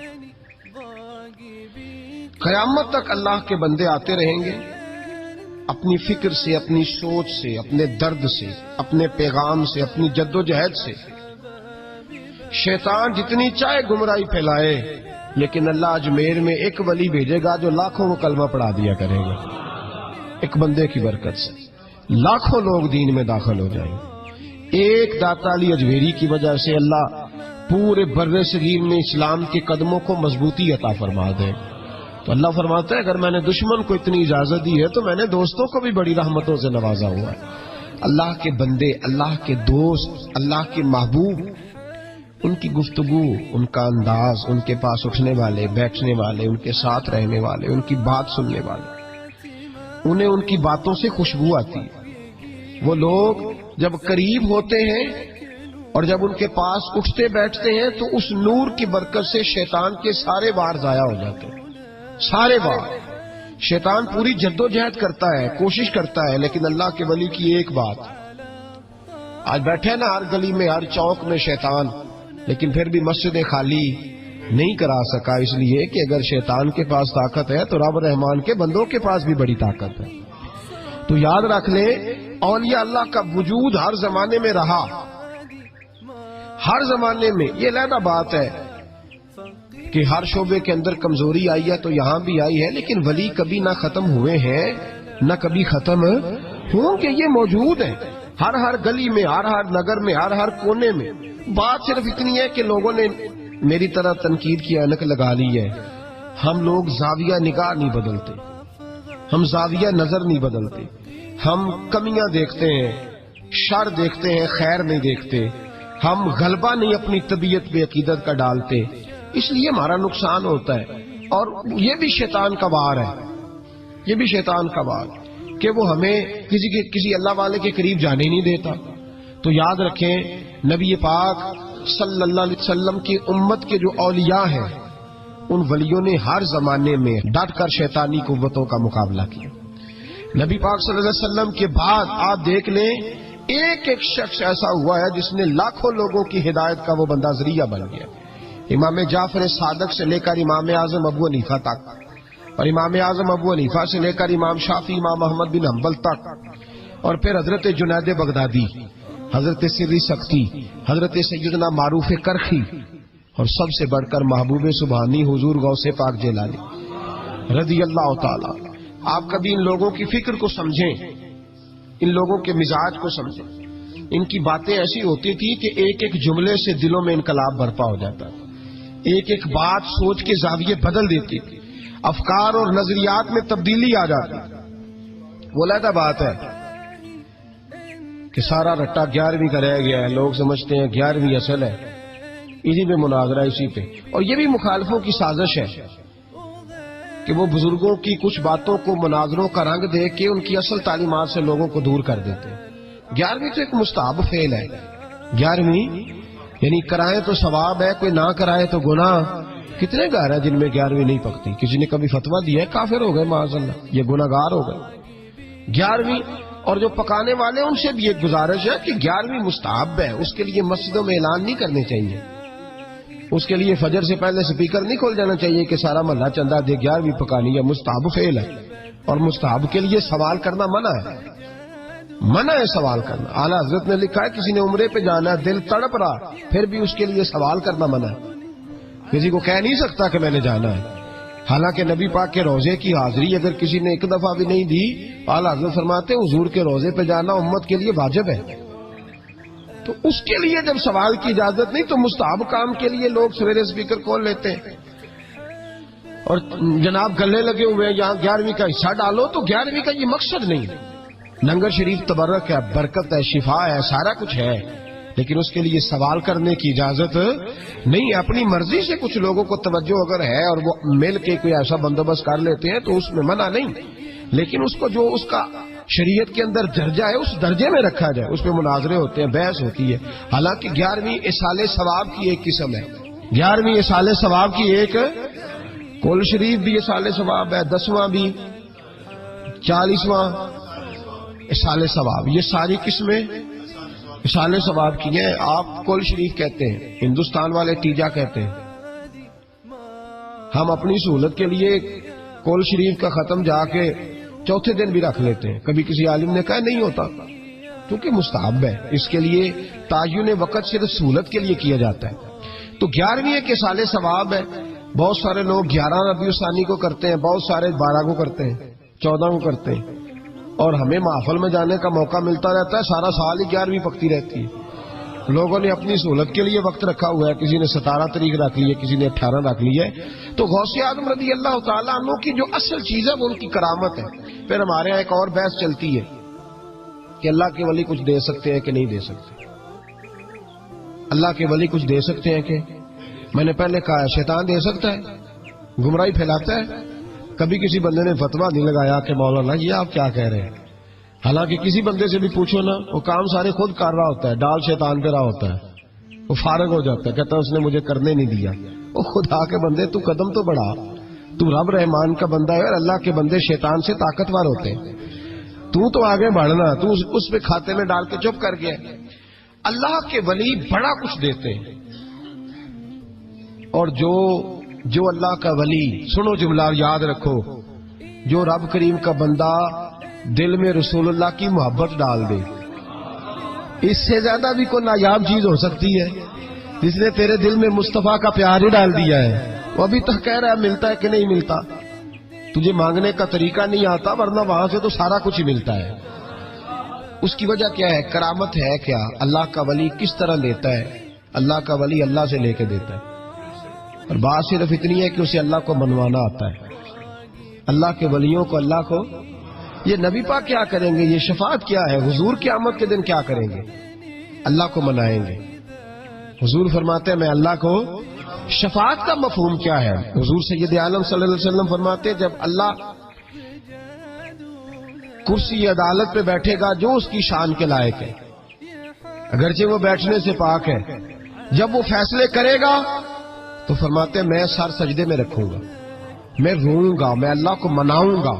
قیامت تک اللہ کے بندے آتے رہیں گے، اپنی فکر سے، اپنی سوچ سے، اپنے درد سے، اپنے پیغام سے، اپنی جدوجہد سے. شیطان جتنی چاہے گمراہی پھیلائے، لیکن اللہ اجمیر میں ایک ولی بھیجے گا جو لاکھوں کو کلمہ پڑھا دیا کرے گا. ایک بندے کی برکت سے لاکھوں لوگ دین میں داخل ہو جائیں گے. ایک داتا علی اجمیری کی وجہ سے اللہ پورے بر صغیر میں اسلام کے قدموں کو مضبوطی عطا فرما دے. تو اللہ فرماتا ہے اگر میں نے دشمن کو اتنی اجازت دی ہے تو میں نے دوستوں کو بھی بڑی رحمتوں سے نوازا ہوا ہے. اللہ کے بندے، اللہ کے دوست، اللہ کے محبوب، ان کی گفتگو، ان کا انداز، ان کے پاس اٹھنے والے، بیٹھنے والے، ان کے ساتھ رہنے والے، ان کی بات سننے والے، انہیں ان کی باتوں سے خوشبو آتی ہے. وہ لوگ جب قریب ہوتے ہیں اور جب ان کے پاس اٹھتے بیٹھتے ہیں تو اس نور کی برکت سے شیطان کے سارے وار ضائع ہو جاتے ہیں، سارے وار. شیطان پوری جدوجہد کرتا ہے، کوشش کرتا ہے، لیکن اللہ کے ولی کی ایک بات، آج بیٹھے نا ہر گلی میں، ہر چوک میں شیطان، لیکن پھر بھی مسجدیں خالی نہیں کرا سکا، اس لیے کہ اگر شیطان کے پاس طاقت ہے تو رب رحمان کے بندوں کے پاس بھی بڑی طاقت ہے. تو یاد رکھ لیں، اولیاء اللہ کا وجود ہر زمانے میں رہا، ہر زمانے میں. یہ علیحدہ بات ہے کہ ہر شعبے کے اندر کمزوری آئی ہے تو یہاں بھی آئی ہے، لیکن ولی کبھی نہ ختم ہوئے ہیں نہ کبھی ختم ہوں گے. یہ موجود ہیں ہر گلی میں، ہر نگر میں، ہر کونے میں. بات صرف اتنی ہے کہ لوگوں نے میری طرح تنقید کی اینک لگا لی ہے. ہم لوگ زاویہ نگاہ نہیں بدلتے، ہم زاویہ نظر نہیں بدلتے، ہم کمیاں دیکھتے ہیں، شر دیکھتے ہیں، خیر نہیں دیکھتے. ہم غلبہ نہیں اپنی طبیعت پہ عقیدت کا ڈالتے، اس لیے ہمارا نقصان ہوتا ہے. اور یہ بھی شیطان کا وار ہے، یہ بھی شیطان کا وار کہ وہ ہمیں کسی اللہ والے کے قریب جانے نہیں دیتا. تو یاد رکھیں، نبی پاک صلی اللہ علیہ وسلم کی امت کے جو اولیاء ہیں، ان ولیوں نے ہر زمانے میں ڈٹ کر شیطانی قوتوں کا مقابلہ کیا. نبی پاک صلی اللہ علیہ وسلم کے بعد آپ دیکھ لیں، ایک ایک شخص ایسا ہوا ہے جس نے لاکھوں لوگوں کی ہدایت کا وہ بندہ ذریعہ بن گیا. امام جعفر صادق سے لے کر امام اعظم ابو حنیفہ تک، اور امام اعظم ابو حنیفہ سے لے کر امام شافعی، امام احمد بن حنبل تک، اور پھر حضرت جنید بغدادی، حضرت سری سختی، حضرت سیدنا معروف کرخی، اور سب سے بڑھ کر محبوب سبحانی حضور غوث پاک جیلانی رضی اللہ تعالی. آپ کبھی ان لوگوں کی فکر کو سمجھیں، ان لوگوں کے مزاج کو سمجھیں. ان کی باتیں ایسی ہوتی تھی کہ ایک ایک جملے سے دلوں میں انقلاب برپا ہو جاتا تھا، ایک ایک بات سوچ کے زاویے بدل دیتی تھی، افکار اور نظریات میں تبدیلی آ جاتی. وہ علیحدہ بات ہے کہ سارا رٹا 11ویں کا رہ گیا ہے، لوگ سمجھتے ہیں 11ویں اصل ہے، اسی پہ مناظرہ، اسی پہ. اور یہ بھی مخالفوں کی سازش ہے کہ وہ بزرگوں کی کچھ باتوں کو مناظروں کا رنگ دے کے ان کی اصل تعلیمات سے لوگوں کو دور کر دیتے ہیں. 11ویں تو ایک مستحب فعل ہے، 11ویں یعنی کرائے تو ثواب ہے، کوئی نہ کرائے تو گناہ. کتنے گھر ہیں جن میں 11ویں نہیں پکتی؟ کسی نے کبھی فتویٰ دیا ہے کافر ہو گئے معاذ اللہ، یہ گناہ گار ہو گئے. 11ویں، اور جو پکانے والے ان سے بھی ایک گزارش ہے کہ 11ویں مستحب ہے، اس کے لیے مسجدوں میں اعلان نہیں کرنے چاہیے. اس کے لیے فجر سے پہلے سپیکر نہیں کھول جانا چاہیے کہ سارا محلہ چندہ دے 11ویں پکانی ہے، مستحب فعل ہے، اور مستحب کے لیے سوال کرنا منع ہے، منع ہے سوال کرنا۔ اعلیٰ حضرت نے لکھا ہے کسی نے عمرے پہ جانا ہے، دل تڑپ رہا، پھر بھی اس کے لیے سوال کرنا منع ہے، کسی کو کہہ نہیں سکتا کہ میں نے جانا ہے۔ حالانکہ نبی پاک کے روزے کی حاضری اگر کسی نے ایک دفعہ بھی نہیں دی، اعلیٰ حضرت فرماتے ہیں حضور کے روزے پہ جانا امت کے لیے واجب ہے، تو اس کے لیے جب سوال کی اجازت نہیں تو مستحب کام کے لیے لوگ سویرے سپیکر کھول لیتے ہیں اور جناب گلے لگے ہوئے ہیں یہاں 11ویں کا حصہ ڈالو، تو 11ویں کا یہ مقصد نہیں۔ لنگر شریف تبرک ہے، برکت ہے، شفا ہے، سارا کچھ ہے، لیکن اس کے لیے سوال کرنے کی اجازت نہیں۔ اپنی مرضی سے کچھ لوگوں کو توجہ اگر ہے اور وہ مل کے کوئی ایسا بندوبست کر لیتے ہیں تو اس میں منع نہیں، لیکن اس کو جو اس کا شریعت کے اندر درجہ ہے اس درجے میں رکھا جائے، اس پہ مناظرے ہوتے ہیں، بحث ہوتی ہے۔ حالانکہ 11ویں اصال ثواب کی ایک قسم ہے، 11ویں اصال ثواب کی ایک، کل شریف بھی اصال ثواب ہے، 10واں بھی، 40واں اصال ثواب، یہ ساری قسمیں اصال ثواب کی ہیں۔ آپ کل شریف کہتے ہیں، ہندوستان والے تیجا کہتے ہیں، ہم اپنی سہولت کے لیے کل شریف کا ختم جا کے چوتھے دن بھی رکھ لیتے ہیں، کبھی کسی عالم نے کہا نہیں ہوتا کیونکہ مستحب ہے، اس کے لیے تعین وقت صرف سہولت کے لیے کیا جاتا ہے۔ تو 11ویں کے سال ثواب ہے، بہت سارے لوگ 11 ربیع الثانی کو کرتے ہیں، بہت سارے 12 کو کرتے ہیں، 14 کو کرتے ہیں، اور ہمیں محفل میں جانے کا موقع ملتا رہتا ہے، سارا سال ہی 11ویں پکتی رہتی ہے۔ لوگوں نے اپنی سہولت کے لیے وقت رکھا ہوا ہے، کسی نے 17 تاریخ رکھ لی ہے، کسی نے 18 رکھ لی ہے۔ تو غوث اعظم رضی اللہ تعالیٰ عنہ کی جو اصل چیز ہے وہ ان کی کرامت ہے۔ پھر ہمارے یہاں ایک اور بحث چلتی ہے کہ اللہ کے ولی کچھ دے سکتے ہیں کہ نہیں دے سکتے، اللہ کے ولی کچھ دے سکتے ہیں کہ، میں نے پہلے کہا شیطان دے سکتا ہے، گمراہی پھیلاتا ہے۔ کبھی کسی بندے نے فتویٰ نہیں لگایا کہ مولانا یہ آپ کیا کہہ رہے ہیں، حالانکہ کسی بندے سے بھی پوچھو نا، وہ کام سارے خود کر رہا ہوتا ہے، ڈال شیطان پہ رہا ہوتا ہے، وہ فارغ ہو جاتا ہے، کہتا ہے اس نے مجھے کرنے نہیں دیا۔ وہ خدا کے بندے تو قدم تو بڑھا، تو رب رحمان کا بندہ ہے، اور اللہ کے بندے شیطان سے طاقتور ہوتے ہیں، تو آگے بڑھنا، تو اس پہ کھاتے میں ڈال کے چپ کر گیا۔ اللہ کے ولی بڑا کچھ دیتے ہیں، اور جو اللہ کا ولی، سنو جملہ یاد رکھو، جو رب کریم کا بندہ دل میں رسول اللہ کی محبت ڈال دے، اس سے زیادہ بھی کوئی نایاب چیز ہو سکتی ہے؟ جس نے تیرے دل میں مصطفیٰ کا پیار ہی ڈال دیا ہے، وہ ابھی تک کہہ رہا ہے ملتا ہے کہ نہیں ملتا، تجھے مانگنے کا طریقہ نہیں آتا، ورنہ وہاں سے تو سارا کچھ ہی ملتا ہے۔ اس کی وجہ کیا ہے؟ کرامت ہے کیا؟ اللہ کا ولی کس طرح لیتا ہے؟ اللہ کا ولی اللہ سے لے کے دیتا ہے، اور بات صرف اتنی ہے کہ اسے اللہ کو منوانا آتا ہے۔ اللہ کے ولیوں کو، اللہ کو، یہ نبی پاک کیا کریں گے؟ یہ شفاعت کیا ہے؟ حضور قیامت کے دن کیا کریں گے؟ اللہ کو منائیں گے۔ حضور فرماتے ہیں میں اللہ کو، شفاعت کا مفہوم کیا ہے؟ حضور سید عالم صلی اللہ علیہ وسلم فرماتے ہیں جب اللہ کرسی عدالت پہ بیٹھے گا جو اس کی شان کے لائق ہے، اگرچہ وہ بیٹھنے سے پاک ہے، جب وہ فیصلے کرے گا تو فرماتے ہیں میں سر سجدے میں رکھوں گا، میں روؤں گا، میں اللہ کو مناؤں گا۔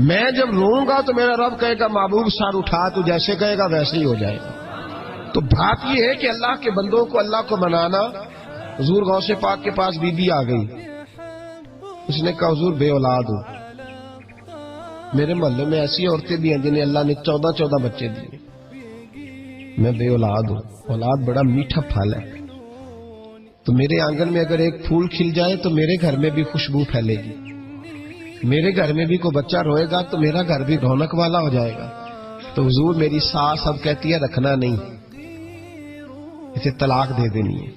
میں جب روؤں گا تو میرا رب کہے گا محبوب سر اٹھا، تو جیسے کہے گا ویسے ہی ہو جائے گا۔ تو بات یہ ہے کہ اللہ کے بندوں کو اللہ کو منانا۔ حضور غوث پاک کے پاس بی بی آ گئی، اس نے کہا حضور بے اولاد ہوں، میرے محلے میں ایسی عورتیں بھی ہیں جنہیں اللہ نے 14 بچے دیے، میں بے اولاد ہوں، اولاد بڑا میٹھا پھل ہے، تو میرے آنگن میں اگر ایک پھول کھل جائے تو میرے گھر میں بھی خوشبو پھیلے گی، میرے گھر میں بھی کوئی بچہ روئے گا تو میرا گھر بھی رونق والا ہو جائے گا۔ تو حضور میری ساس اب کہتی ہے رکھنا نہیں، اسے طلاق دے دینی ہے۔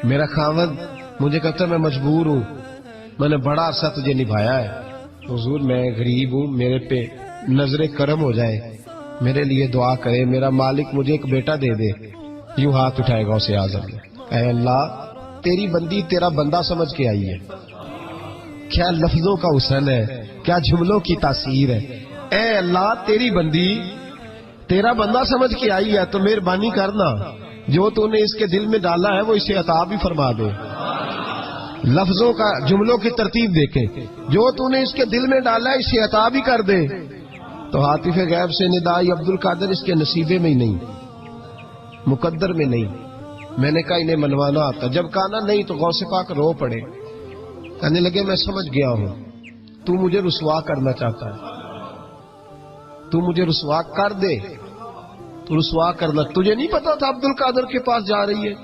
میرا خاوند مجھے کہتا ہے میں مجبور ہوں، میں نے بڑا عرصہ تجھے نبھایا ہے، حضور میں غریب ہوں، میرے پہ نظر کرم ہو جائے، میرے لیے دعا کرے، میرا مالک مجھے ایک بیٹا دے دے۔ یوں ہاتھ اٹھائے گا اسے اعظم نے، اے اللہ تیری بندی تیرا بندہ سمجھ کے آئی ہے، کیا لفظوں کا حسن ہے، کیا جملوں کی تاثیر ہے۔ اے اللہ تیری بندی تیرا بندہ سمجھ کے آئی ہے، تو مہربانی کرنا جو تو نے اس کے دل میں ڈالا ہے وہ اسے عطا بھی فرما دے۔ لفظوں کا، جملوں کی ترتیب دیکھے، جو تو نے اس کے دل میں ڈالا ہے اسے عطا بھی کر دے۔ تو عاطف غیب سے ندائی عبد القادر اس کے نصیبے میں ہی نہیں، مقدر میں نہیں، میں نے کہا انہیں منوانا آتا. جب کہا نا نہیں تو غوث پاک رو پڑے. کہنے لگے میں سمجھ گیا ہوں تو مجھے رسوا کرنا چاہتا ہے, تو مجھے رسوا کر دے, تو رسوا کرنا. تجھے نہیں پتا تھا عبد القادر کے پاس جا رہی ہے؟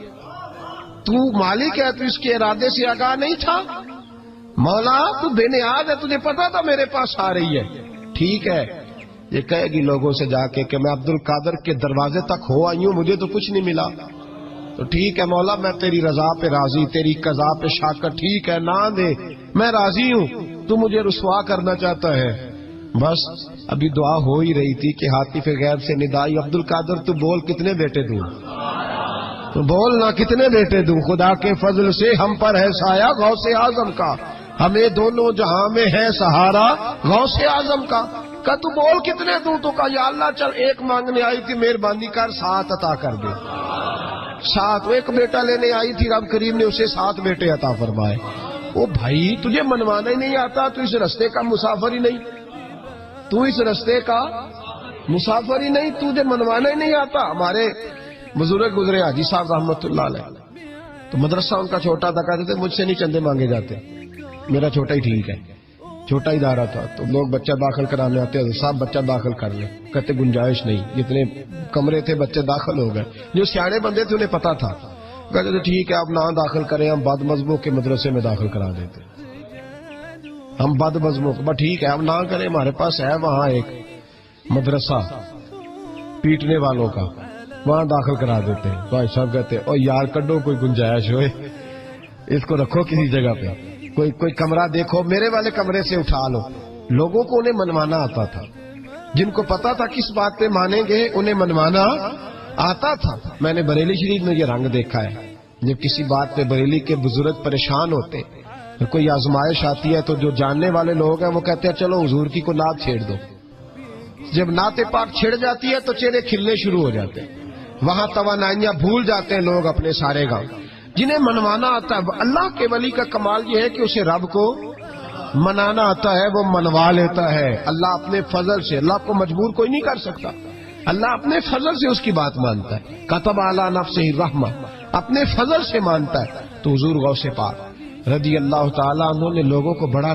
تو مالک ہے, تو اس کے ارادے سے آگاہ نہیں تھا؟ مولا تو بے نیاز ہے, تجھے پتا تھا میرے پاس آ رہی ہے. ٹھیک ہے, یہ کہے گی لوگوں سے جا کے کہ میں عبد القادر کے دروازے تک ہو آئی ہوں, مجھے تو کچھ نہیں ملا. تو ٹھیک ہے مولا, میں تیری رضا پہ راضی, تیری قضا پہ شاکر. ٹھیک ہے نہ دے, میں راضی ہوں, تو مجھے رسوا کرنا چاہتا ہے. بس ابھی دعا ہو ہی رہی تھی کہ ہاتف غیب سے ندائی, عبد القادر تو بول کتنے بیٹے دوں, تو بول نہ کتنے بیٹے دوں. خدا کے فضل سے ہم پر ہے سایہ غوث اعظم کا, ہمیں دونوں جہاں میں ہے سہارا غوث اعظم کا. کہ تو بول کتنے دوں؟ تو کہا یا اللہ چل ایک مانگنے آئی تھی, مہربانی کر 7 عطا کر دے. 7. ایک بیٹا لینے آئی تھی, رب کریم نے اسے 7 بیٹے عطا فرمائے. او بھائی تجھے منوانا ہی نہیں آتا, تو اس رستے کا مسافر ہی نہیں, تو اس رستے کا مسافر ہی نہیں, تجھے منوانا ہی نہیں آتا. ہمارے بزرگ گزرے حاجی صاحب رحمت اللہ علیہ, تو مدرسہ ان کا چھوٹا تھا, کہتے تھے مجھ سے نہیں چندے مانگے جاتے, میرا چھوٹا ہی ٹھیک ہے. چھوٹا ادارہ تھا, تو لوگ بچہ داخل کرانے آتے ہیں, صاحب بچہ داخل کر لیں. کہتے گنجائش نہیں, جتنے کمرے تھے بچے داخل ہو گئے. جو سیاڑے بندے تھے انہیں پتا تھا, کہتے تھے ٹھیک ہے آپ نہ داخل کریں, ہم بد مذہبوں کے مدرسے میں داخل کرا دیتے. ہم بد مذہبوں کو ٹھیک ہے ہم نہ کریں, ہمارے پاس ہے وہاں ایک مدرسہ پیٹنے والوں کا, وہاں داخل کرا دیتے ہیں. بھائی صاحب کہتے او یار کڈو کوئی گنجائش ہوئے, اس کو رکھو کسی جگہ پہ, کوئی کمرہ دیکھو, میرے والے کمرے سے اٹھا لو. لوگوں کو انہیں منوانا آتا تھا, جن کو پتا تھا کس بات پہ مانیں گے انہیں منوانا آتا تھا. میں نے بریلی شریف میں یہ رنگ دیکھا ہے, جب کسی بات پہ بریلی کے بزرگ پریشان ہوتے, کوئی آزمائش آتی ہے, تو جو جاننے والے لوگ ہیں وہ کہتے ہیں چلو حضور کی کو نعت چھیڑ دو. جب نعت پاک چھڑ جاتی ہے تو چہرے کھلنے شروع ہو جاتے ہیں, وہاں توانائیاں بھول جاتے ہیں لوگ اپنے سارے گاؤں. جنہیں منوانا آتا ہے, اللہ کے ولی کا کمال یہ ہے کہ اسے رب کو منانا آتا ہے, وہ منوا لیتا ہے. اللہ اپنے فضل سے, اللہ کو مجبور کوئی نہیں کر سکتا, اللہ اپنے فضل سے اس کی بات مانتا ہے. کتب علی نفسہ الرحمہ, اپنے فضل سے مانتا ہے. تو حضور غوث پاک رضی اللہ تعالیٰ عنہ نے لوگوں کو بڑا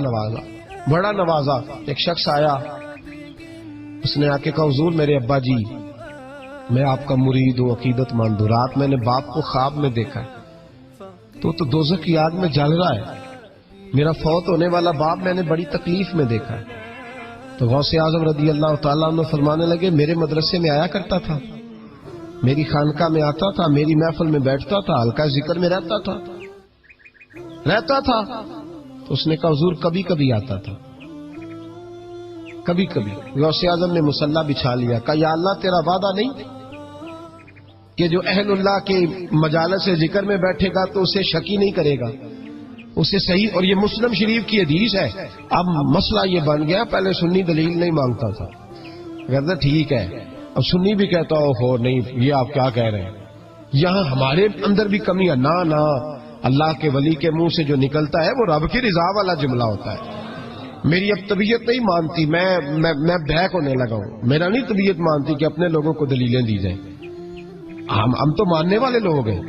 نوازا. ایک شخص آیا, اس نے آ کے کہا حضور میرے ابا جی میں آپ کا مرید ہوں, عقیدت مند ہوں. رات میں نے باپ کو خواب میں دیکھا ہے, تو دوزخ کی آگ میں جل رہا ہے. میرا فوت ہونے والا باپ میں نے بڑی تکلیف میں دیکھا ہے. تو غوث اعظم رضی اللہ تعالیٰ عنہ فرمانے لگے میرے مدرسے میں آیا کرتا تھا, میری خانقاہ میں آتا تھا, میری محفل میں بیٹھتا تھا, حلقہ ذکر میں رہتا تھا. تو اس نے کہا حضور کبھی کبھی آتا تھا, کبھی کبھی. غوث اعظم نے مصلی بچھا لیا, کہا یا اللہ تیرا وعدہ نہیں کہ جو اہل اللہ کے مجالس ذکر میں بیٹھے گا تو اسے شکی نہیں کرے گا, اسے صحیح. اور یہ مسلم شریف کی حدیث ہے. اب مسئلہ یہ بن گیا, پہلے سنی دلیل نہیں مانگتا تھا, کہتا ٹھیک ہے. اب سنی بھی کہتا ہو نہیں یہ آپ کیا کہہ رہے ہیں, یہاں ہمارے اندر بھی کمی ہے. نہ اللہ کے ولی کے منہ سے جو نکلتا ہے وہ رب کی رضا والا جملہ ہوتا ہے. میری اب طبیعت نہیں مانتی, میں بیک ہونے لگا ہوں, میرا نہیں طبیعت مانتی کہ اپنے لوگوں کو دلیلیں دی جائیں. ہم تو ماننے والے لوگ ہیں,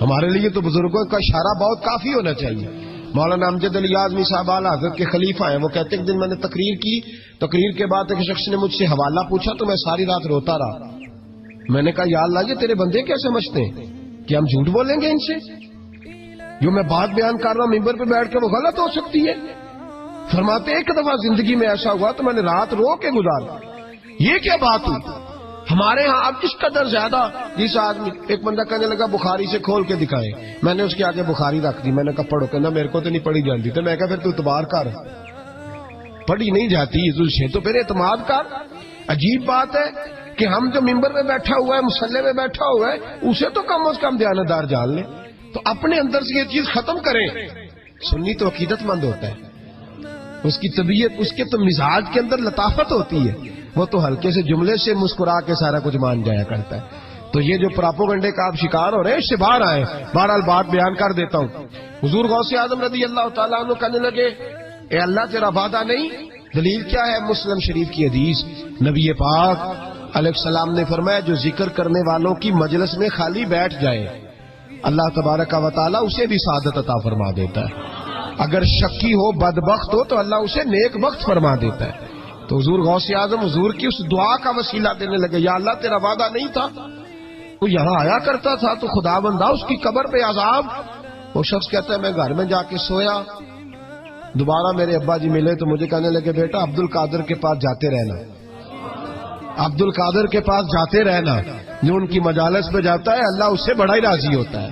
ہمارے لیے تو بزرگوں کا اشارہ بہت کافی ہونا چاہیے. مولانا امجد علی اعظمی صاحب اعلیٰ حضرت کے خلیفہ ہیں, وہ کہتے ہیں ایک دن میں نے تقریر کے بعد ایک شخص نے مجھ سے حوالہ پوچھا تو میں ساری رات روتا رہا. میں نے کہا یا اللہ یہ تیرے بندے کیا سمجھتے ہیں کہ ہم جھوٹ بولیں گے ان سے, جو میں بات بیان کر رہا ہوں ممبر پہ بیٹھ کے وہ غلط ہو سکتی ہے. فرماتے ایک دفعہ زندگی میں ایسا ہوا تو میں نے رات رو کے گزارا. یہ کیا بات ہوئی ہمارے ہاں اب اس قدر زیادہ. جس آدمی ایک بندہ کہنے لگا بخاری سے کھول کے دکھائے, میں نے اس کے آگے بخاری رکھ دی, میں نے کہا پڑھو, کہنا میرے کو تو نہیں پڑھی جاتی. تو میں کہا پھر تو اعتبار کر, پڑھی نہیں جاتی تجھے تو پھر اعتماد کر. عجیب بات ہے کہ ہم جو ممبر میں بیٹھا ہوا ہے, مصلی میں بیٹھا ہوا ہے, اسے تو کم از کم دیانتدار جان لے. تو اپنے اندر سے یہ چیز ختم کریں. سنی تو عقیدت مند ہوتا ہے, اس کی طبیعت, اس کے تو مزاج کے اندر لطافت ہوتی ہے, وہ تو ہلکے سے جملے سے مسکرا کے سارا کچھ مان جایا کرتا ہے. تو یہ جو پراپوگنڈے کا آپ شکار ہو رہے ہیں اس سے باہر آئے. بہرحال بات بیان کر دیتا ہوں. حضور غوث اعظم رضی اللہ تعالیٰ عنہ کہنے لگے اے اللہ تیرا وعدہ نہیں, دلیل کیا ہے؟ مسلم شریف کی حدیث, نبی پاک علیہ السلام نے فرمایا جو ذکر کرنے والوں کی مجلس میں خالی بیٹھ جائے, اللہ تبارک و تعالیٰ اسے بھی سعادت عطا فرما دیتا ہے. اگر شکی ہو بدبخت ہو تو اللہ اسے نیک بخت فرما دیتا ہے. تو حضور غوث اعظم حضور کی اس دعا کا وسیلہ دینے لگے, یا اللہ تیرا وعدہ نہیں تھا تو یہاں آیا کرتا تھا تو خدا بندہ اس کی قبر پہ عذاب. وہ شخص کہتا ہے میں گھر میں جا کے سویا, دوبارہ میرے ابا جی ملے تو مجھے کہنے لگے بیٹا عبد القادر کے پاس جاتے رہنا, عبد القادر کے پاس جاتے رہنا, جو ان کی مجالس پہ جاتا ہے اللہ اس سے بڑا ہی راضی ہوتا ہے,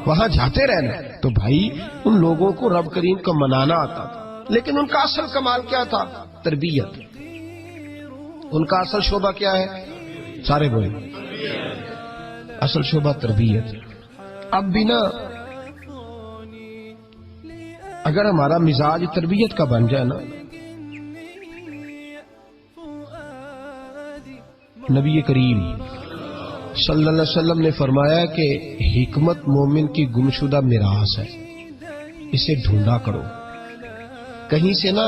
وہاں جاتے رہنا. تو بھائی ان لوگوں کو رب کریم کو منانا آتا تھا, لیکن ان کا اصل کمال کیا تھا؟ تربیت. ان کا اصل شعبہ کیا ہے؟ سارے بولے, اصل شعبہ تربیت. اب بھی نا اگر ہمارا مزاج تربیت کا بن جائے نا, نبی کریم صلی اللہ علیہ وسلم نے فرمایا کہ حکمت مومن کی گمشدہ میراث ہے, اسے ڈھونڈا کرو. کہیں سے نا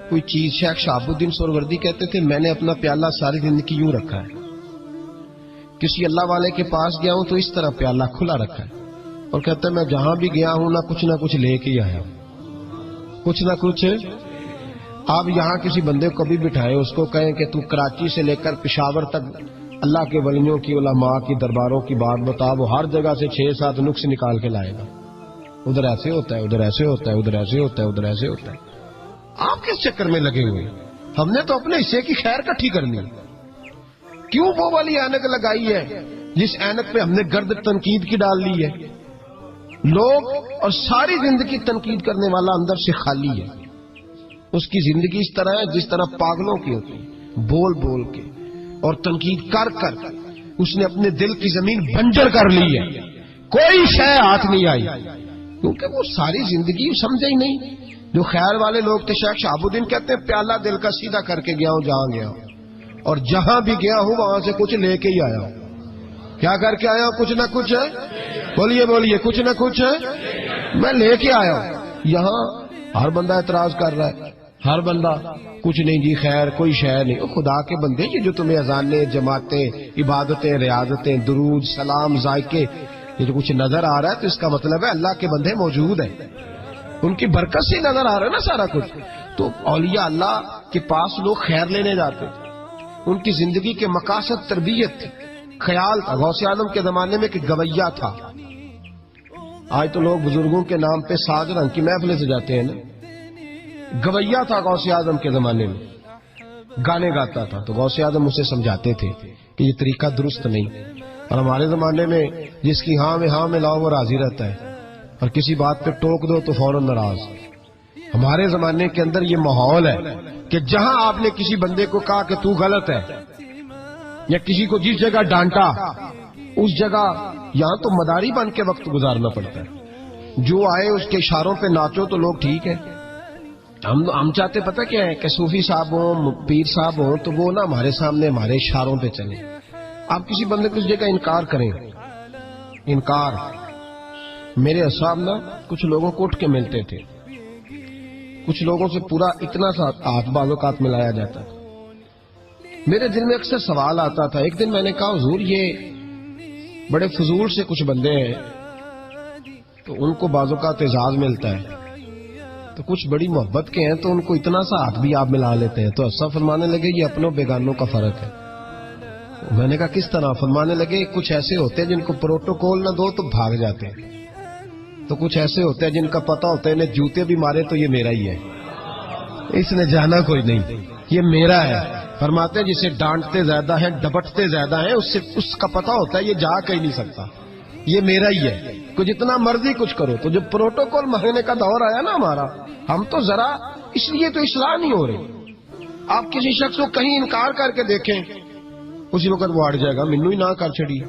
کوئی چیز, شیخ شہاب الدین سہروردی کہتے تھے میں نے اپنا پیالہ ساری زندگی یوں رکھا ہے, کسی اللہ والے کے پاس گیا ہوں تو اس طرح پیالہ کھلا رکھا ہے, اور کہتا ہے میں جہاں بھی گیا ہوں نہ کچھ لے کے آیا ہوں, کچھ نہ کچھ. آپ یہاں کسی بندے کو کبھی بٹھائے, اس کو کہیں کہ تو کراچی سے لے کر پشاور تک اللہ کے ولیوں کی, علماء کی درباروں کی بات بتا, وہ ہر جگہ سے 6-7 نقص نکال کے لائے گا. ادھر ایسے ہوتا ہے, ادھر ایسے ہوتا ہے, ادھر ایسے ہوتا ہے, ادھر ایسے ہوتا ہے. آپ کس چکر میں لگے ہوئے؟ ہم نے تو اپنے حصے کی خیر کٹھی کرنی. کیوں وہ والی اینک لگائی ہے جس اینک پہ ہم نے گرد تنقید کی ڈال لی ہے؟ لوگ اور ساری زندگی تنقید کرنے والا اندر سے خالی ہے. اس کی زندگی اس طرح ہے جس طرح پاگلوں کی ہوتی, بول بول کے اور تنقید کر کر اس نے اپنے دل کی زمین بنجر کر لی ہے, کوئی شے ہاتھ نہیں آئی, کیونکہ وہ ساری زندگی سمجھے ہی نہیں. جو خیر والے لوگ تھے, شیخ شہاب الدین کہتے ہیں پیالہ دل کا سیدھا کر کے گیا ہوں جہاں گیا ہوں, اور جہاں بھی گیا ہوں وہاں سے کچھ لے کے ہی آیا ہوں. کیا کر کے آیا ہوں؟ کچھ نہ کچھ ہے. بولیے کچھ نہ کچھ ہے میں لے کے آیا ہوں. یہاں ہر بندہ اعتراض کر رہا ہے, ہر بندہ کچھ نہیں جی خیر کوئی شے نہیں. خدا کے بندے, یہ جو تمہیں اذانیں, جماعتیں, عبادتیں, ریاضتیں, درود, سلام, ذائقے, یہ جو کچھ نظر آ رہا ہے تو اس کا مطلب ہے اللہ کے بندے موجود ہیں, ان کی برکت سے نظر آ رہا ہے نا سارا کچھ. تو اولیاء اللہ کے پاس لوگ خیر لینے جاتے, ان کی زندگی کے مقاصد تربیت تھی, خیال تھا. غوث اعظم کے زمانے میں کہ گویا تھا. آج تو لوگ بزرگوں کے نام پہ ساز رنگ کی محفلیں سجاتے ہیں نا. گویا تھا غوث اعظم کے زمانے میں, گانے گاتا تھا. تو غوث اعظم اسے سمجھاتے تھے کہ یہ طریقہ درست نہیں. اور ہمارے زمانے میں جس کی ہاں میں لاؤ وہ راضی رہتا ہے, اور کسی بات پہ ٹوک دو تو فوراً ناراض. ہمارے زمانے کے اندر یہ ماحول ہے کہ جہاں آپ نے کسی بندے کو کہا کہ تو غلط ہے, یا کسی کو جس جگہ ڈانٹا اس جگہ یہاں تو مداری بن کے وقت گزارنا پڑتا ہے. جو آئے اس کے اشاروں پہ ناچو تو لوگ ٹھیک ہے. ہم چاہتے پتہ کیا ہے کہ صوفی صاحب ہوں, پیر صاحب ہوں, تو وہ نا ہمارے سامنے ہمارے اشاروں پہ چلیں. آپ کسی بندے کو اس جگہ انکار کریں, انکار. میرے اصحاب نا کچھ لوگوں کو اٹھ کے ملتے تھے, کچھ لوگوں سے پورا اتنا سا ہاتھ بعض اوقات ملایا جاتا. میرے دل میں اکثر سوال آتا تھا. ایک دن میں نے کہا حضور یہ بڑے فضول سے کچھ بندے ہیں, تو ان کو بعض اوقات اعزاز ملتا ہے, تو کچھ بڑی محبت کے ہیں تو ان کو اتنا سا ہاتھ بھی آپ ملا لیتے ہیں. تو ایسا فرمانے لگے یہ اپنوں بیگانوں کا فرق ہے. میں نے کہا کس طرح؟ فرمانے لگے کچھ ایسے ہوتے ہیں جن کو پروٹوکول نہ دو تو بھاگ جاتے ہیں, تو کچھ ایسے ہوتے ہیں جن کا پتہ ہوتا ہے انہیں جوتے بھی مارے تو یہ میرا ہی ہے, اس نے جانا کوئی نہیں, یہ میرا ہے. فرماتے ہیں جسے ڈانٹتے زیادہ ہیں ڈپٹتے زیادہ ہیں, اس کا پتہ ہوتا ہے یہ جا کہیں نہیں سکتا, یہ میرا ہی ہے. کوئی جتنا مرضی کچھ کرو. تو جب پروٹوکول مہینے کا دور آیا نا ہمارا, ہم تو ذرا اس لیے تو اصلاح نہیں ہو رہی. آپ کسی شخص کو کہیں انکار کر کے دیکھیں, اسی وقت وہ اڑ جائے گا مینو ہی نہ کر چڑی,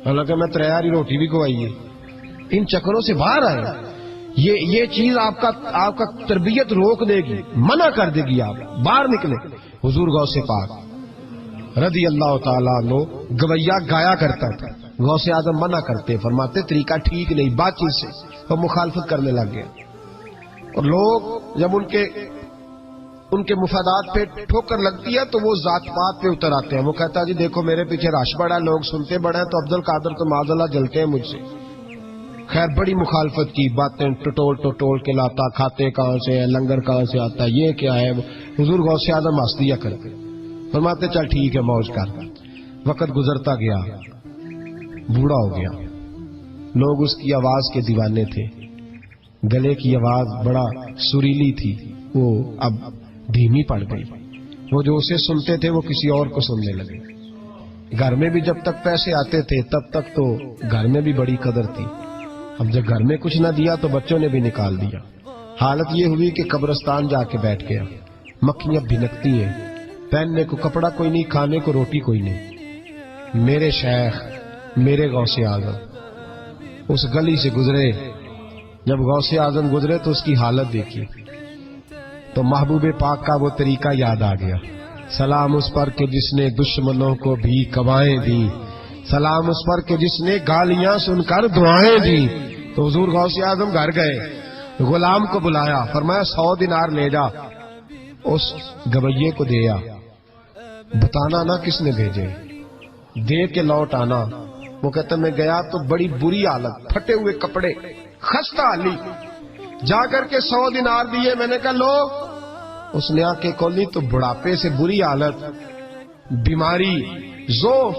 حالانکہ میں تریاری روٹی بھی کھوائی ہے. ان چکروں سے باہر آئے. یہ چیز آپ کا تربیت روک دے گی, منع کر دے گی, آپ باہر نکلے. حضور غوث پاک رضی اللہ تعالیٰ عنہ گویا گایا کرتا تھا, غوث اعظم منع کرتے, فرماتے طریقہ ٹھیک نہیں, بات چیز سے وہ مخالفت کرنے لگ گیا. اور لوگ جب ان کے مفادات پہ ٹھوکر لگتی ہے تو وہ ذات پات پہ اتر آتے ہیں. وہ کہتا ہے جی دیکھو میرے پیچھے رش بڑا ہے, لوگ سنتے بڑے ہیں, تو عبد القادر تو معاذ اللہ جلتے ہیں مجھ سے. خیر بڑی مخالفت کی، باتیں ٹٹول کے لاتا، کھاتے کہاں سے ہے، لنگر کہاں سے آتا ہے، یہ کیا ہے۔ حضور غوث اعظم ہنس دیا کرتے، فرماتے چل ٹھیک ہے موج کر۔ وقت گزرتا گیا، بوڑھا ہو گیا، لوگ اس کی آواز کے دیوانے تھے، گلے کی آواز بڑا سریلی تھی، وہ اب دھیمی پڑ گئی۔ وہ جو اسے سنتے تھے وہ کسی اور کو سننے لگے۔ گھر میں بھی جب تک پیسے آتے تھے تب تک تو گھر میں بھی بڑی قدر تھی، اب جب گھر میں کچھ نہ دیا تو بچوں نے بھی نکال دیا۔ حالت یہ ہوئی کہ قبرستان جا کے بیٹھ گیا، مکھیاں بھنکتی ہیں، پہننے کو کپڑا کوئی نہیں، کھانے کو روٹی کوئی نہیں۔ میرے شیخ، میرے غوث اعظم اس گلی سے گزرے، جب غوث اعظم گزرے تو اس کی حالت دیکھی تو محبوب پاک کا وہ طریقہ یاد آ گیا، سلام اس پر کہ جس نے دشمنوں کو بھی کوائیں دی، سلام اس پر کہ جس نے گالیاں سن کر دعائیں دی۔ تو حضور غوث اعظم گھر گئے، غلام کو بلایا، فرمایا 100 دینار لے جا، اس گویے کو دیا، بتانا نہ کس نے بھیجے، دے کے لوٹ آنا۔ وہ کہتا میں گیا تو بڑی بری حالت، پھٹے ہوئے کپڑے، خستہ حالی، جا کر کے 100 دینار دیے، میں نے کہا لو، اس نے آ کے کھولی تو بڑھاپے سے بری حالت، بیماری، ذوف۔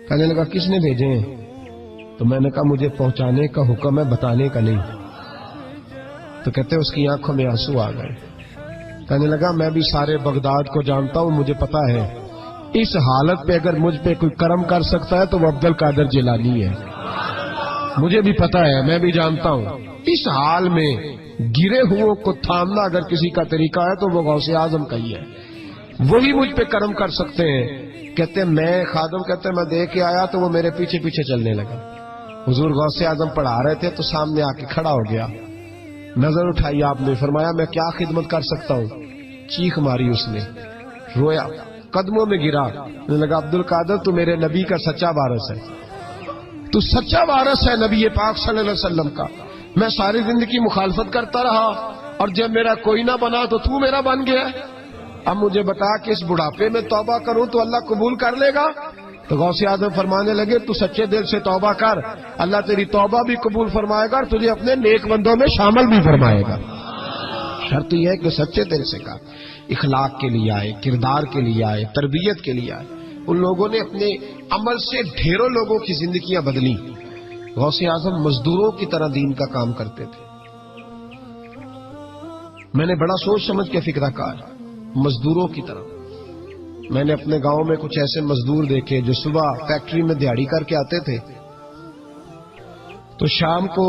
کہنے لگا کس نے بھیجے ہیں؟ تو میں نے کہا مجھے پہنچانے کا حکم ہے، بتانے کا نہیں۔ تو کہتے اس کی آنکھوں میں آنسو آ گئے، کہنے لگا میں بھی سارے بغداد کو جانتا ہوں، مجھے پتا ہے اس حالت پہ اگر مجھ پہ کوئی کرم کر سکتا ہے تو وہ عبد القادر جیلانی ہے، مجھے بھی پتا ہے، میں بھی جانتا ہوں اس حال میں گرے ہوئوں کو تھامنا اگر کسی کا طریقہ ہے تو وہ غوث اعظم کا ہی ہے، وہی مجھ پہ کرم کر سکتے ہیں۔ کہتے میں خادم کہتے میں دے کے آیا تو وہ میرے پیچھے پیچھے چلنے لگا۔ حضور غوث اعظم پڑھا رہے تھے تو سامنے آ کے کھڑا ہو گیا، نظر اٹھائی آپ نے، فرمایا میں کیا خدمت کر سکتا ہوں؟ چیخ ماری اس نے، رویا، قدموں میں گرا، کہنے لگا عبد القادر تو میرے نبی کا سچا وارث ہے، تو سچا وارث ہے نبی پاک صلی اللہ علیہ وسلم کا۔ میں ساری زندگی مخالفت کرتا رہا اور جب میرا کوئی نہ بنا تو میرا بن گیا، اب مجھے بتا کہ اس بڑھاپے میں توبہ کروں تو اللہ قبول کر لے گا؟ تو غوث اعظم فرمانے لگے تو سچے دل سے توبہ کر، اللہ تیری توبہ بھی قبول فرمائے گا اور تجھے اپنے نیک بندوں میں شامل بھی فرمائے گا۔ شرط یہ ہے کہ سچے دل سے کا، اخلاق کے لیے آئے، کردار کے لیے آئے، تربیت کے لیے آئے۔ ان لوگوں نے اپنے عمل سے ڈھیروں لوگوں کی زندگیاں بدلی۔ غوث اعظم مزدوروں کی طرح دین کا کام کرتے تھے۔ میں نے بڑا سوچ سمجھ کے فکرہ کار، مزدوروں کی طرح۔ میں نے اپنے گاؤں میں کچھ ایسے مزدور دیکھے جو صبح فیکٹری میں دیہڑی کر کے آتے تھے تو شام کو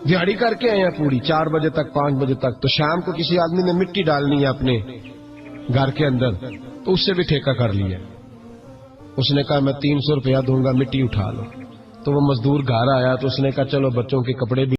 دیہڑی کر کے آئے ہیں پوری 4 بجے تک 5 بجے تک، تو شام کو کسی آدمی نے مٹی ڈالنی ہے اپنے گھر کے اندر تو اس سے بھی ٹھیکہ کر لیا۔ اس نے کہا میں 300 روپیہ دوں گا، مٹی اٹھا لو۔ تو وہ مزدور گھر آیا تو اس نے کہا چلو بچوں کے کپڑے بھی